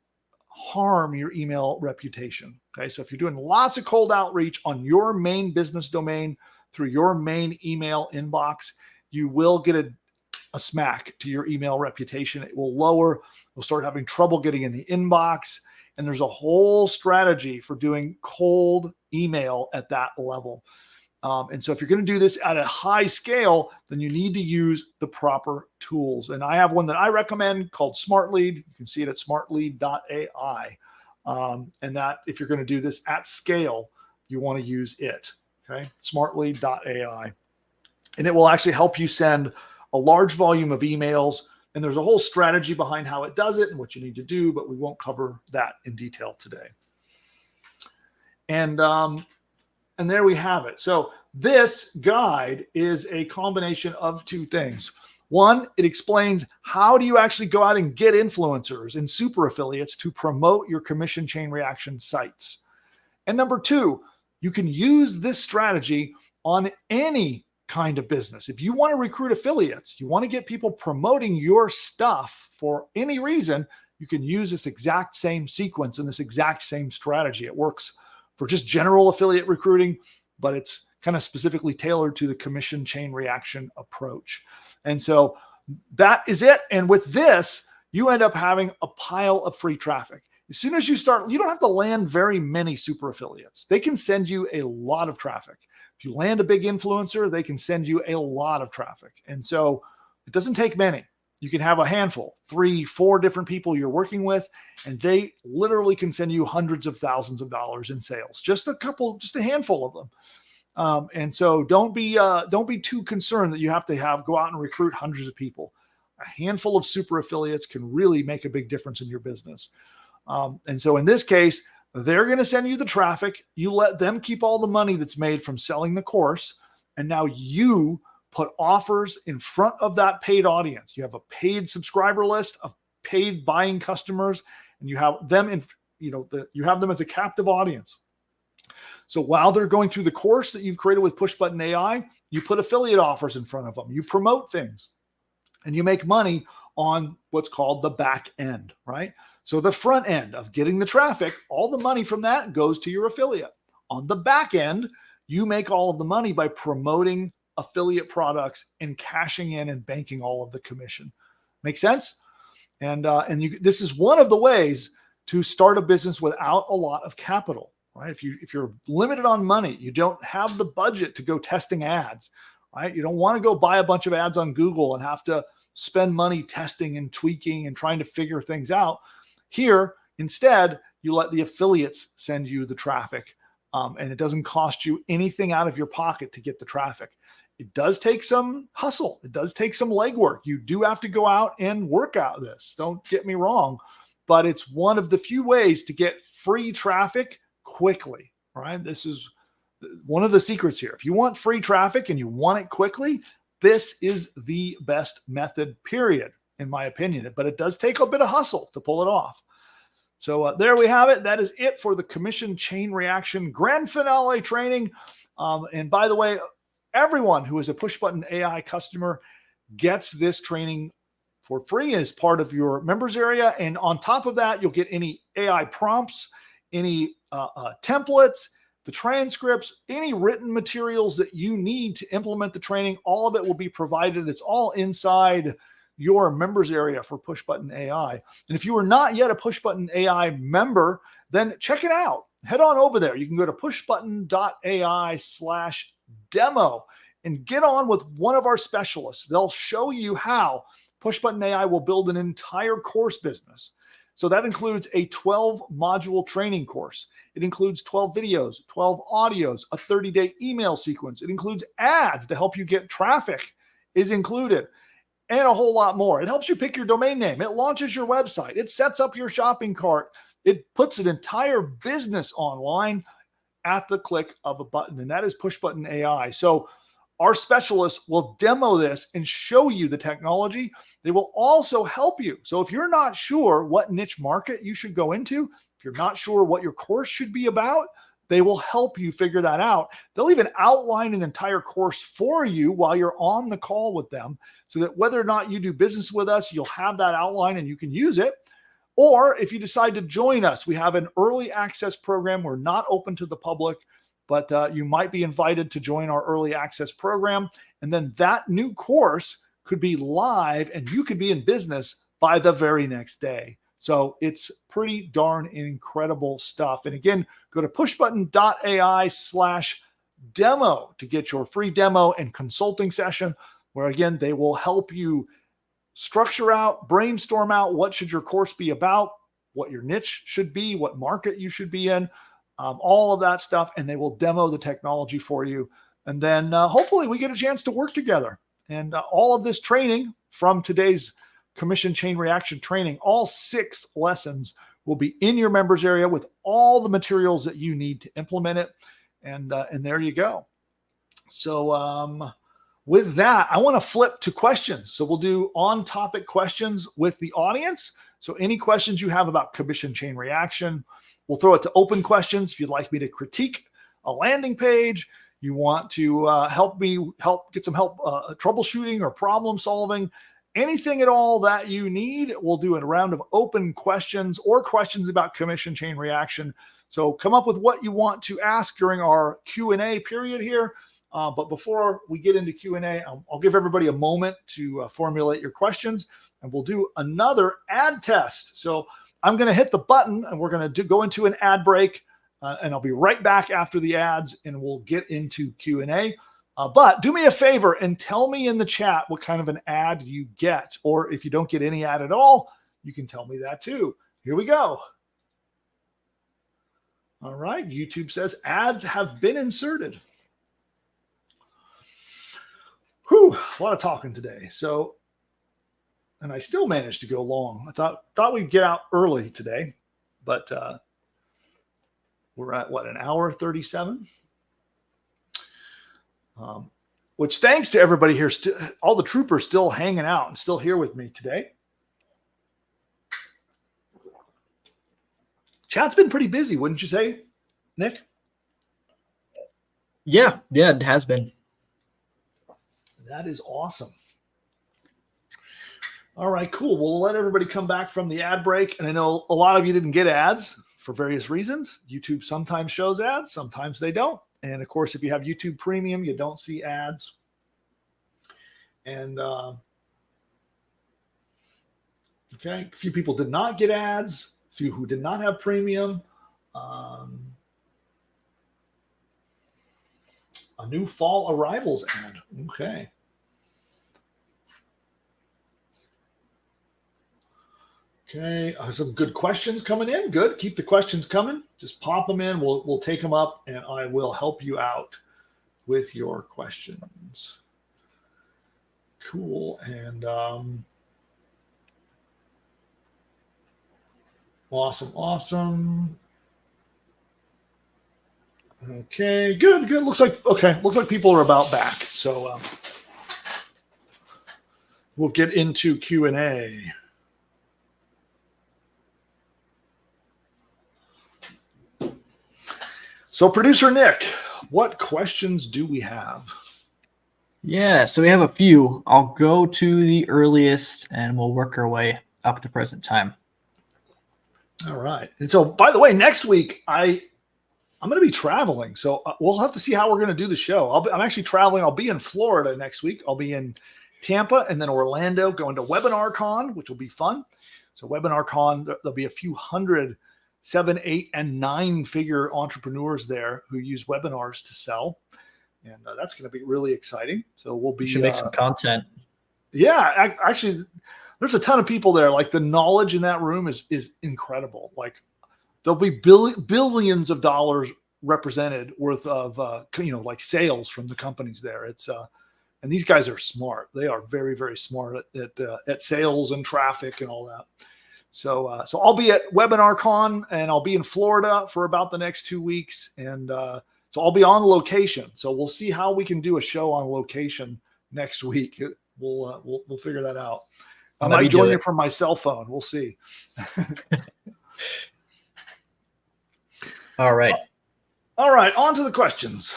harm your email reputation. Okay. So if you're doing lots of cold outreach on your main business domain through your main email inbox, you will get a smack to your email reputation. It will lower, you'll start having trouble getting in the inbox. And there's a whole strategy for doing cold email at that level. And so if you're going to do this at a high scale, then you need to use the proper tools. And I have one that I recommend called SmartLead. You can see it at smartlead.ai. And that, if you're going to do this at scale, you want to use it. Okay, smartlead.ai. And it will actually help you send a large volume of emails. And there's a whole strategy behind how it does it and what you need to do, but we won't cover that in detail today. And there we have it. So this guide is a combination of two things. One, it explains how do you actually go out and get influencers and super affiliates to promote your commission chain reaction sites. And number two, you can use this strategy on any kind of business. If you want to recruit affiliates, you want to get people promoting your stuff for any reason, you can use this exact same sequence and this exact same strategy. It works for just general affiliate recruiting, but it's kind of specifically tailored to the commission chain reaction approach. And so that is it. And with this, you end up having a pile of free traffic. As soon as you start, you don't have to land very many super affiliates. They can send you a lot of traffic. If you land a big influencer, they can send you a lot of traffic. And so it doesn't take many. You can have a handful, 3, 4 different people you're working with, and they literally can send you hundreds of thousands of dollars in sales. Just a handful of them. And so don't be too concerned that you have to go out and recruit hundreds of people. A handful of super affiliates can really make a big difference in your business. And so in this case, they're going to send you the traffic. You let them keep all the money that's made from selling the course. And now you put offers in front of that paid audience. You have a paid subscriber list of paid buying customers, and you have them you have them as a captive audience. So while they're going through the course that you've created with Push Button AI, you put affiliate offers in front of them. You promote things, and you make money on what's called the back end, right? So the front end of getting the traffic, all the money from that goes to your affiliate. On the back end, you make all of the money by promoting affiliate products and cashing in and banking all of the commission. Make sense? And this is one of the ways to start a business without a lot of capital, right? If you're limited on money, you don't have the budget to go testing ads, right? You don't want to go buy a bunch of ads on Google and have to spend money testing and tweaking and trying to figure things out. Here, instead, you let the affiliates send you the traffic, and it doesn't cost you anything out of your pocket to get the traffic. It does take some hustle. It does take some legwork. You do have to go out and work out this. Don't get me wrong, but it's one of the few ways to get free traffic quickly, right? This is one of the secrets here. If you want free traffic and you want it quickly, this is the best method, period, in my opinion. But it does take a bit of hustle to pull it off. So there we have it. That is it for the Commission Chain Reaction Grand Finale training. And by the way, everyone who is a Push Button AI customer gets this training for free as part of your members area. And on top of that, you'll get any AI prompts, any templates, the transcripts, any written materials that you need to implement the training. All of it will be provided. It's all inside your members area for Push Button AI. And if you are not yet a Push Button AI member, then check it out. head on over there. You can go to pushbutton.ai/demo and get on with one of our specialists. They'll show you how Pushbutton AI will build an entire course business. So that includes a 12-module training course. It includes 12 videos, 12 audios, a 30-day email sequence. It includes ads to help you get traffic is included, and a whole lot more. It helps you pick your domain name. It launches your website. It sets up your shopping cart. It puts an entire business online at the click of a button, and that is Pushbutton AI. So our specialists will demo this and show you the technology. They will also help you. So if you're not sure what niche market you should go into, if you're not sure what your course should be about, they will help you figure that out. They'll even outline an entire course for you while you're on the call with them, so that whether or not you do business with us, you'll have that outline and you can use it. Or if you decide to join us, we have an early access program. We're not open to the public, but you might be invited to join our early access program. And then that new course could be live and you could be in business by the very next day. So it's pretty darn incredible stuff. And again, go to pushbutton.ai/demo to get your free demo and consulting session, where again, they will help you structure out, brainstorm out what should your course be about, what your niche should be, what market you should be in, all of that stuff. And they will demo the technology for you. And then hopefully we get a chance to work together. And all of this training from today's commission chain reaction training, all 6 lessons will be in your members area with all the materials that you need to implement it. And there you go. So with that, I want to flip to questions. So we'll do on-topic questions with the audience. So any questions you have about commission chain reaction, we'll throw it to open questions. If you'd like me to critique a landing page, you want to get some help troubleshooting or problem solving, anything at all that you need, we'll do a round of open questions or questions about commission chain reaction. So come up with what you want to ask during our Q&A period here. But before we get into Q&A, I'll give everybody a moment to formulate your questions, and we'll do another ad test. So I'm going to hit the button, and we're going to go into an ad break, and I'll be right back after the ads, and we'll get into Q&A. But do me a favor and tell me in the chat what kind of an ad you get. Or if you don't get any ad at all, you can tell me that too. Here we go. All right. YouTube says ads have been inserted. Whew, a lot of talking today. So, and I still managed to go long. I thought we'd get out early today, but we're at what, an hour 37? Which thanks to everybody here, all the troopers still hanging out and still here with me today. Chat's been pretty busy, wouldn't you say, Nick? Yeah, it has been. That is awesome. All right, cool. Well, we'll let everybody come back from the ad break. And I know a lot of you didn't get ads for various reasons. YouTube sometimes shows ads, sometimes they don't. And of course, if you have YouTube Premium, you don't see ads. And okay, a few people did not get ads, a few who did not have Premium. A new fall arrivals ad. Okay. Okay, some good questions coming in. Good, keep the questions coming. Just pop them in. We'll take them up, and I will help you out with your questions. Cool, and awesome. Okay, good. Looks like people are about back. So we'll get into Q&A. So producer Nick, what questions do we have? Yeah, so we have a few. I'll go to the earliest and we'll work our way up to present time. All right. And so, by the way, next week, I'm going to be traveling. So we'll have to see how we're going to do the show. I'm actually traveling. I'll be in Florida next week. I'll be in Tampa and then Orlando, going to WebinarCon, which will be fun. So WebinarCon, there'll be a few hundred 7, 8, and 9-figure entrepreneurs there who use webinars to sell. And that's going to be really exciting. So we'll be. You should make some content. Yeah, actually, there's a ton of people there. Like the knowledge in that room is incredible. Like there'll be billions of dollars represented worth of like sales from the companies there. It's and these guys are smart. They are very, very smart at sales and traffic and all that. So I'll be at WebinarCon, and I'll be in Florida for about the next 2 weeks, and so I'll be on location. So we'll see how we can do a show on location next week. We'll figure that out. I might join you from my cell phone. We'll see. All right. All right. On to the questions.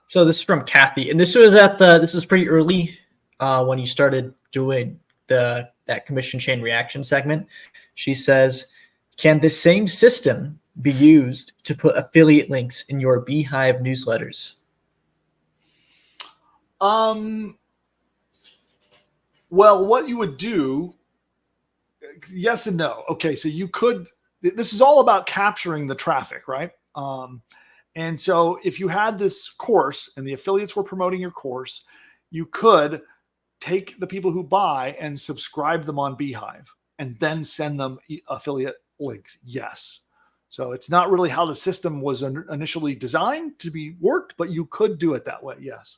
So this is from Kathy, and this was pretty early when you started doing that commission chain reaction segment. She says, can the same system be used to put affiliate links in your Beehive newsletters? Well, what you would do, yes and no. Okay, so you could, this is all about capturing the traffic, right? And so if you had this course and the affiliates were promoting your course, you could take the people who buy and subscribe them on Beehive and then send them affiliate links. Yes. So it's not really how the system was initially designed to be worked, but you could do it that way. Yes.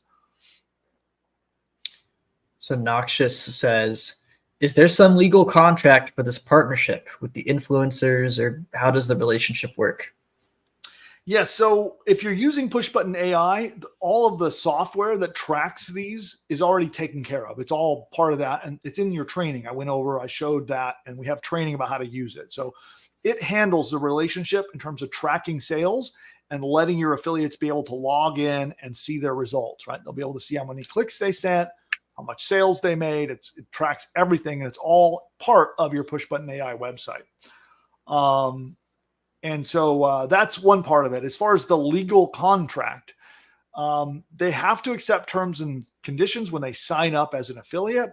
So Noxious says, is there some legal contract for this partnership with the influencers, or how does the relationship work? Yes. So if you're using Push Button AI, all of the software that tracks these is already taken care of. It's all part of that. And it's in your training. I showed that, and we have training about how to use it. So it handles the relationship in terms of tracking sales and letting your affiliates be able to log in and see their results, right? They'll be able to see how many clicks they sent, how much sales they made. It tracks everything, and it's all part of your Push Button AI website. And so that's one part of it. As far as the legal contract, they have to accept terms and conditions when they sign up as an affiliate.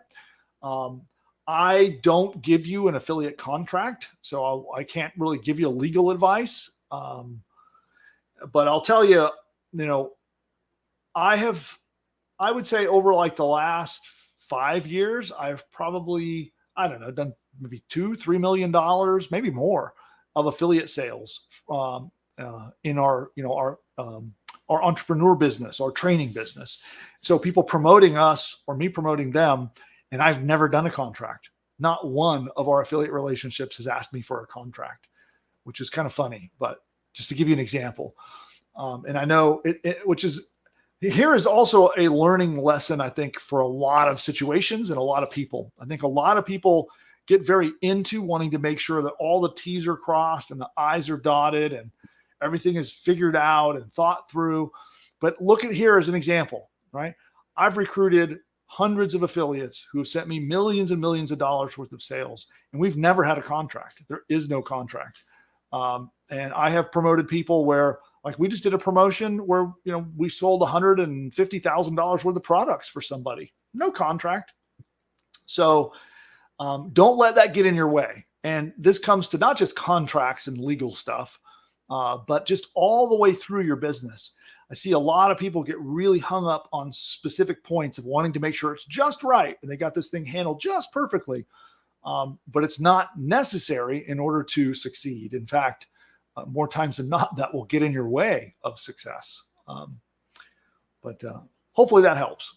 I don't give you an affiliate contract, so I can't really give you legal advice. But I'll tell you, I would say over like the last 5 years, I've probably, done maybe $2-3 million, maybe more, of affiliate sales in our entrepreneur business, our training business. So people promoting us or me promoting them, and I've never done a contract. Not one of our affiliate relationships has asked me for a contract, which is kind of funny, but just to give you an example. And I know here is also a learning lesson, I think, for a lot of situations and a lot of people. I think a lot of people get very into wanting to make sure that all the T's are crossed and the I's are dotted and everything is figured out and thought through. But look at here as an example, right? I've recruited hundreds of affiliates who have sent me millions and millions of dollars worth of sales, and we've never had a contract. There is no contract. And I have promoted people where, like, we just did a promotion where, we sold $150,000 worth of products for somebody. No contract. So don't let that get in your way. And this comes to not just contracts and legal stuff, but just all the way through your business. I see a lot of people get really hung up on specific points of wanting to make sure it's just right, and they got this thing handled just perfectly. But it's not necessary in order to succeed. In fact, more times than not, that will get in your way of success. But hopefully that helps.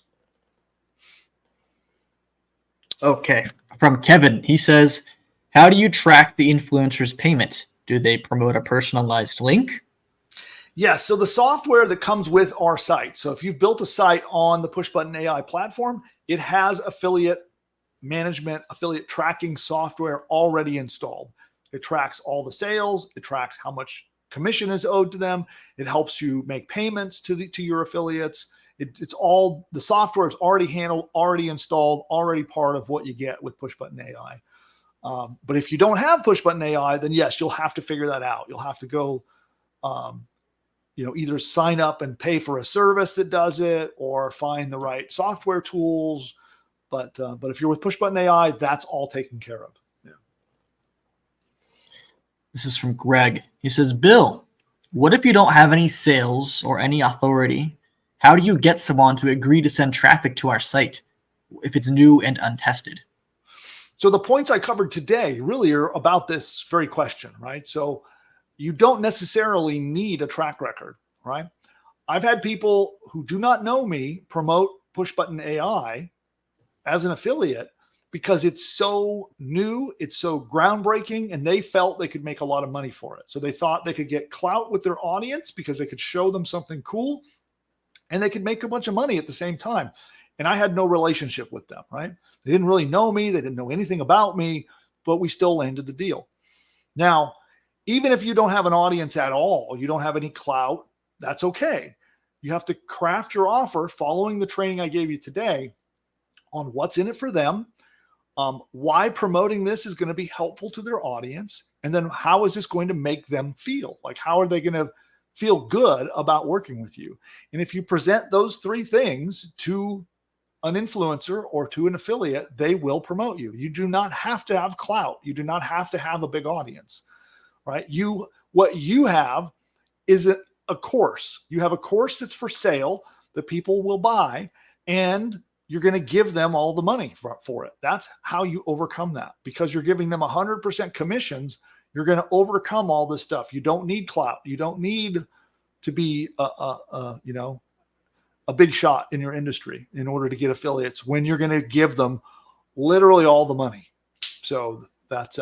Okay. From Kevin, he says, how do you track the influencer's payment? Do they promote a personalized link? Yes. So the software that comes with our site. So if you've built a site on the Push Button AI platform, it has affiliate management, affiliate tracking software already installed. It tracks all the sales. It tracks how much commission is owed to them. It helps you make payments to your affiliates. It's all, the software is already handled, already installed, already part of what you get with Push Button AI. But if you don't have Push Button AI, then yes, you'll have to figure that out. You'll have to go, either sign up and pay for a service that does it, or find the right software tools. But if you're with Push Button AI, that's all taken care of. Yeah. This is from Greg. He says, Bill, what if you don't have any sales or any authority? How do you get someone to agree to send traffic to our site if it's new and untested? So the points I covered today really are about this very question, right? So you don't necessarily need a track record, right? I've had people who do not know me promote Push Button AI as an affiliate because it's so new, it's so groundbreaking, and they felt they could make a lot of money for it. So they thought they could get clout with their audience because they could show them something cool and they could make a bunch of money at the same time. And I had no relationship with them, right? They didn't really know me. They didn't know anything about me, but we still landed the deal. Now, even if you don't have an audience at all, you don't have any clout, that's okay. You have to craft your offer following the training I gave you today on what's in it for them, why promoting this is going to be helpful to their audience, and then how is this going to make them feel? Like, how are they going to feel good about working with you? And if you present those three things to an influencer or to an affiliate, they will promote you. You do not have to have clout. You do not have to have a big audience, right? What you have is a course. You have a course that's for sale that people will buy, and you're going to give them all the money for it. That's how you overcome that. Because you're giving them 100% commissions, you're going to overcome all this stuff. You don't need clout. You don't need to be a big shot in your industry in order to get affiliates when you're going to give them literally all the money. So that's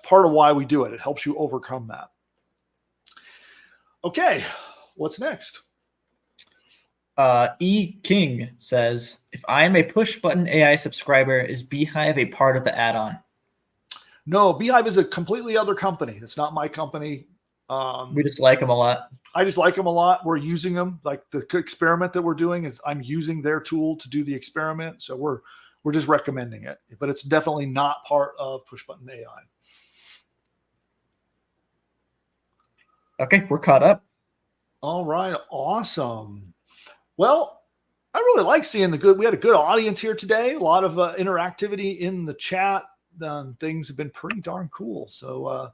part of why we do it. It helps you overcome that. Okay, what's next? E. King says, if I am a Push Button AI subscriber, is Beehive a part of the add-on? No, Beehive is a completely other company. It's not my company. We just like them a lot. I just like them a lot. We're using them. Like the experiment that we're doing is I'm using their tool to do the experiment. So we're just recommending it, but it's definitely not part of Push Button AI. Okay, we're caught up. All right, awesome. Well, I really like seeing we had a good audience here today. A lot of interactivity in the chat. Things have been pretty darn cool. So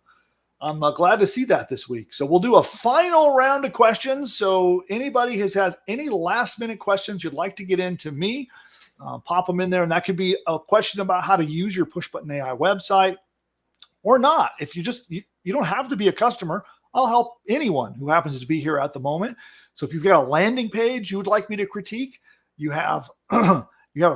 I'm glad to see that this week. So we'll do a final round of questions. So anybody has any last minute questions you'd like to get into me, pop them in there. And that could be a question about how to use your Push Button AI website or not. If you don't have to be a customer, I'll help anyone who happens to be here at the moment. So if you've got a landing page you would like me to critique, you have a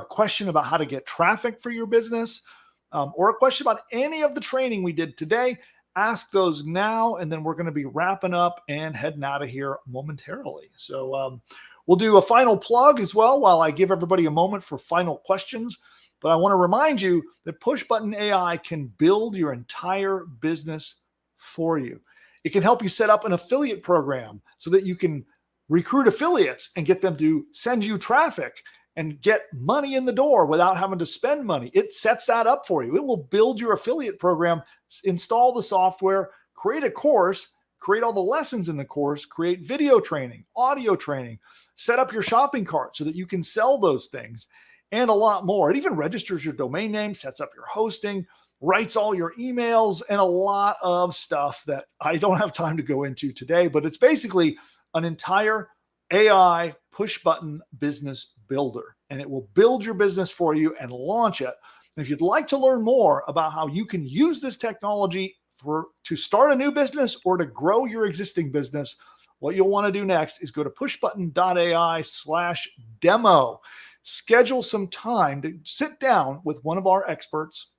question about how to get traffic for your business, or a question about any of the training we did today, ask those now, and then we're going to be wrapping up and heading out of here momentarily. So we'll do a final plug as well while I give everybody a moment for final questions. But I want to remind you that Push Button AI can build your entire business for you. It can help you set up an affiliate program so that you can recruit affiliates and get them to send you traffic and get money in the door without having to spend money. It sets that up for you. It will build your affiliate program, install the software, create a course, create all the lessons in the course, create video training, audio training, set up your shopping cart so that you can sell those things, and a lot more. It even registers your domain name, sets up your hosting, writes all your emails, and a lot of stuff that I don't have time to go into today, but it's basically an entire AI push button business builder, and it will build your business for you and launch it. And if you'd like to learn more about how you can use this technology to start a new business or to grow your existing business, what you'll want to do next is go to pushbutton.ai/demo. Schedule some time to sit down with one of our experts.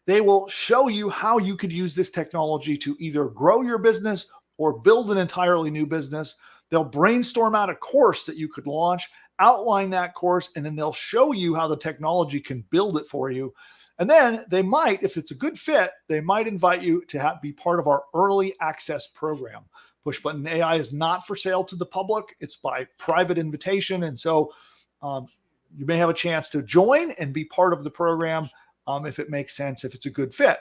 They will show you how you could use this technology to either grow your business or build an entirely new business. They'll brainstorm out a course that you could launch, outline that course, and then they'll show you how the technology can build it for you. And then they might, if it's a good fit, they might invite you to be part of our early access program. Push Button AI is not for sale to the public. It's by private invitation. And so you may have a chance to join and be part of the program if it makes sense, if it's a good fit.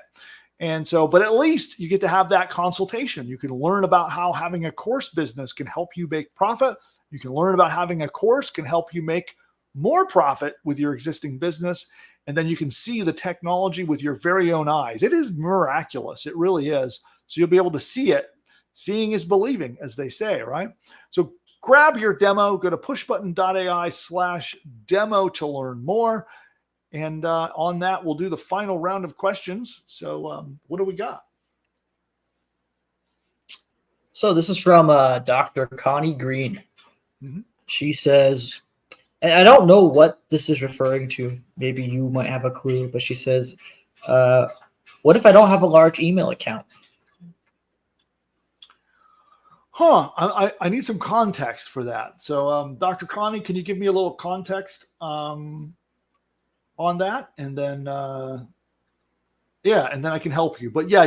And so, but at least you get to have that consultation. You can learn about how having a course business can help you make profit. You can learn about having a course can help you make more profit with your existing business. and then you can see the technology with your very own eyes. It is miraculous. It really is. So you'll be able to see it. Seeing is believing, as they say, right? So grab your demo, go to pushbutton.ai/demo to learn more. And on that, we'll do the final round of questions. So what do we got? So this is from Dr. Connie Green. Mm-hmm. She says, and I don't know what this is referring to. Maybe you might have a clue, but she says, what if I don't have a large email account? I need some context for that. So Dr. Connie, can you give me a little context on that? And then, and then I can help you. But yeah,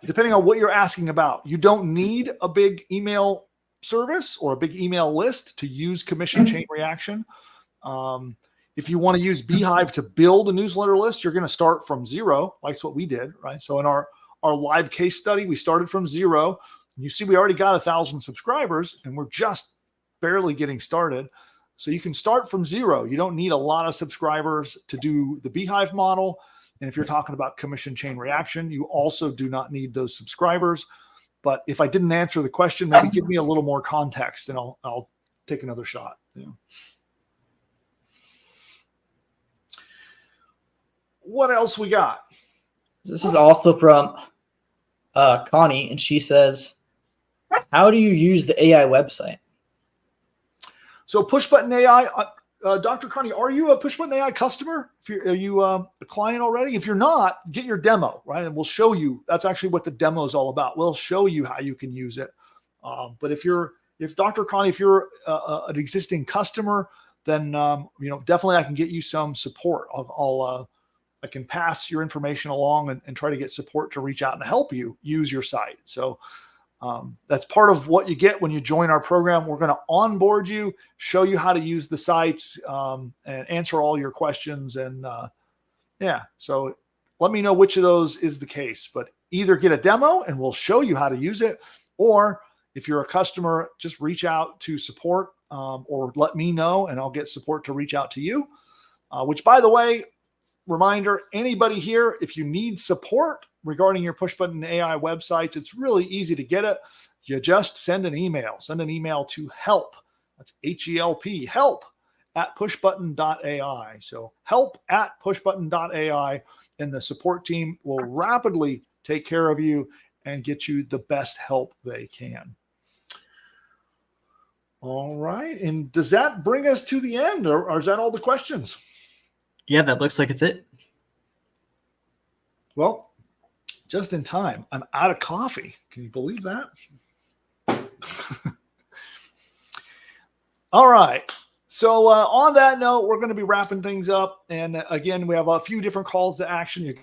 depending on what you're asking about, you don't need a big email service or a big email list to use commission chain reaction. If you want to use Beehive to build a newsletter list, you're going to start from zero. That's what we did, right? So in our live case study, we started from zero. You see, we already got 1,000 subscribers and we're just barely getting started. So you can start from zero. You don't need a lot of subscribers to do the Beehive model. And if you're talking about commission chain reaction, you also do not need those subscribers. But if I didn't answer the question, maybe give me a little more context and I'll take another shot. Yeah. What else we got? This is also from Connie, and she says, how do you use the AI website? So Pushbutton AI, Dr. Connie, are you a Pushbutton AI customer? Are you a client already? If you're not, get your demo, right? And we'll show you. That's actually what the demo is all about. We'll show you how you can use it. But if Dr. Connie, if you're an existing customer, then definitely I can get you some support. I can pass your information along and try to get support to reach out and help you use your site. So that's part of what you get when you join our program. We're going to onboard you, show you how to use the sites, and answer all your questions. And so let me know which of those is the case. But either get a demo and we'll show you how to use it, or if you're a customer, just reach out to support or let me know and I'll get support to reach out to you. Which, by the way, reminder, anybody here, if you need support regarding your Pushbutton AI websites, it's really easy to get it. You just send an email. Send an email to help. That's HELP, help at pushbutton.ai. So help at pushbutton.ai, and the support team will rapidly take care of you and get you the best help they can. All right. And does that bring us to the end, or is that all the questions? Yeah, that looks like it's it. Well, just in time. I'm out of coffee. Can you believe that? All right. So on that note, we're going to be wrapping things up. And again, we have a few different calls to action. You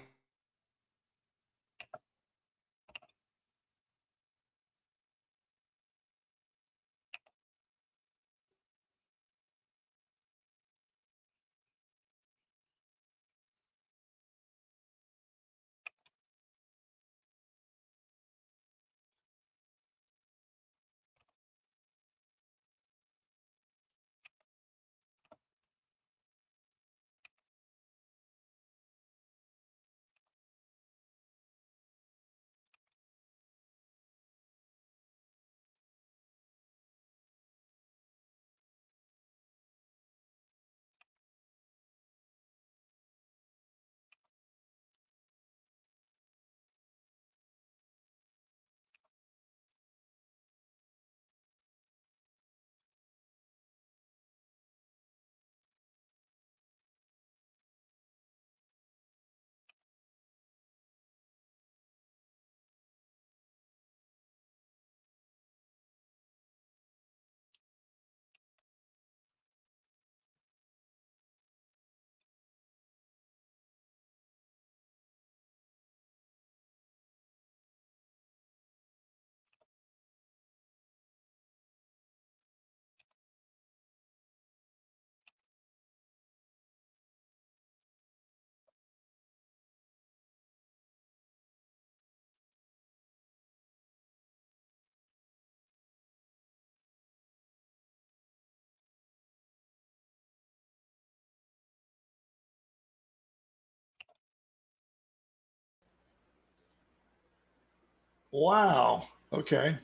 Wow. Okay.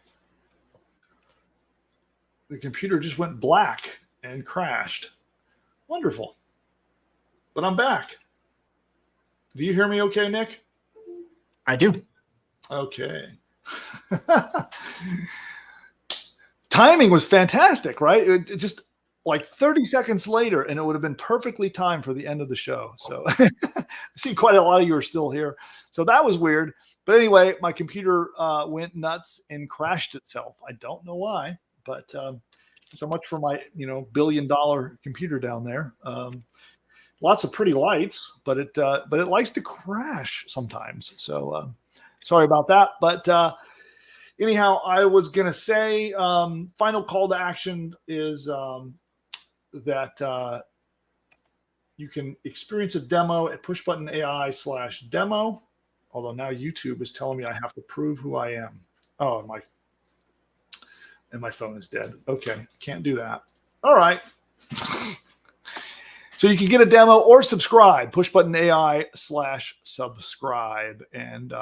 The computer just went black and crashed. Wonderful. But I'm back. Do you hear me okay, Nick? I do. Okay. Timing was fantastic, right? It just like 30 seconds later, and it would have been perfectly timed for the end of the show. So I see quite a lot of you are still here. So that was weird. But anyway, my computer went nuts and crashed itself. I don't know why, but so much for my $1 billion computer down there. Lots of pretty lights, but it likes to crash sometimes. So sorry about that. But anyhow, I was going to say final call to action is that you can experience a demo at pushbuttonai/demo. Although now YouTube is telling me I have to prove who I am. Oh, and my phone is dead. Okay, can't do that. All right. So you can get a demo or subscribe, pushbuttonai/subscribe. And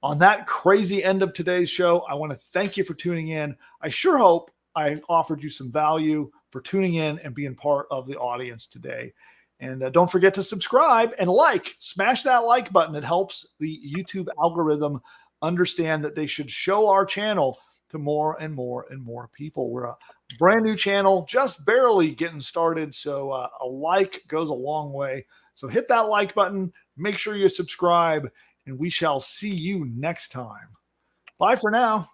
on that crazy end of today's show, I want to thank you for tuning in. I sure hope I offered you some value for tuning in and being part of the audience today. And don't forget to subscribe and smash that like button. It helps the YouTube algorithm understand that they should show our channel to more and more and more people. We're a brand new channel, just barely getting started. So a like goes a long way. So hit that like button, make sure you subscribe, and we shall see you next time. Bye for now.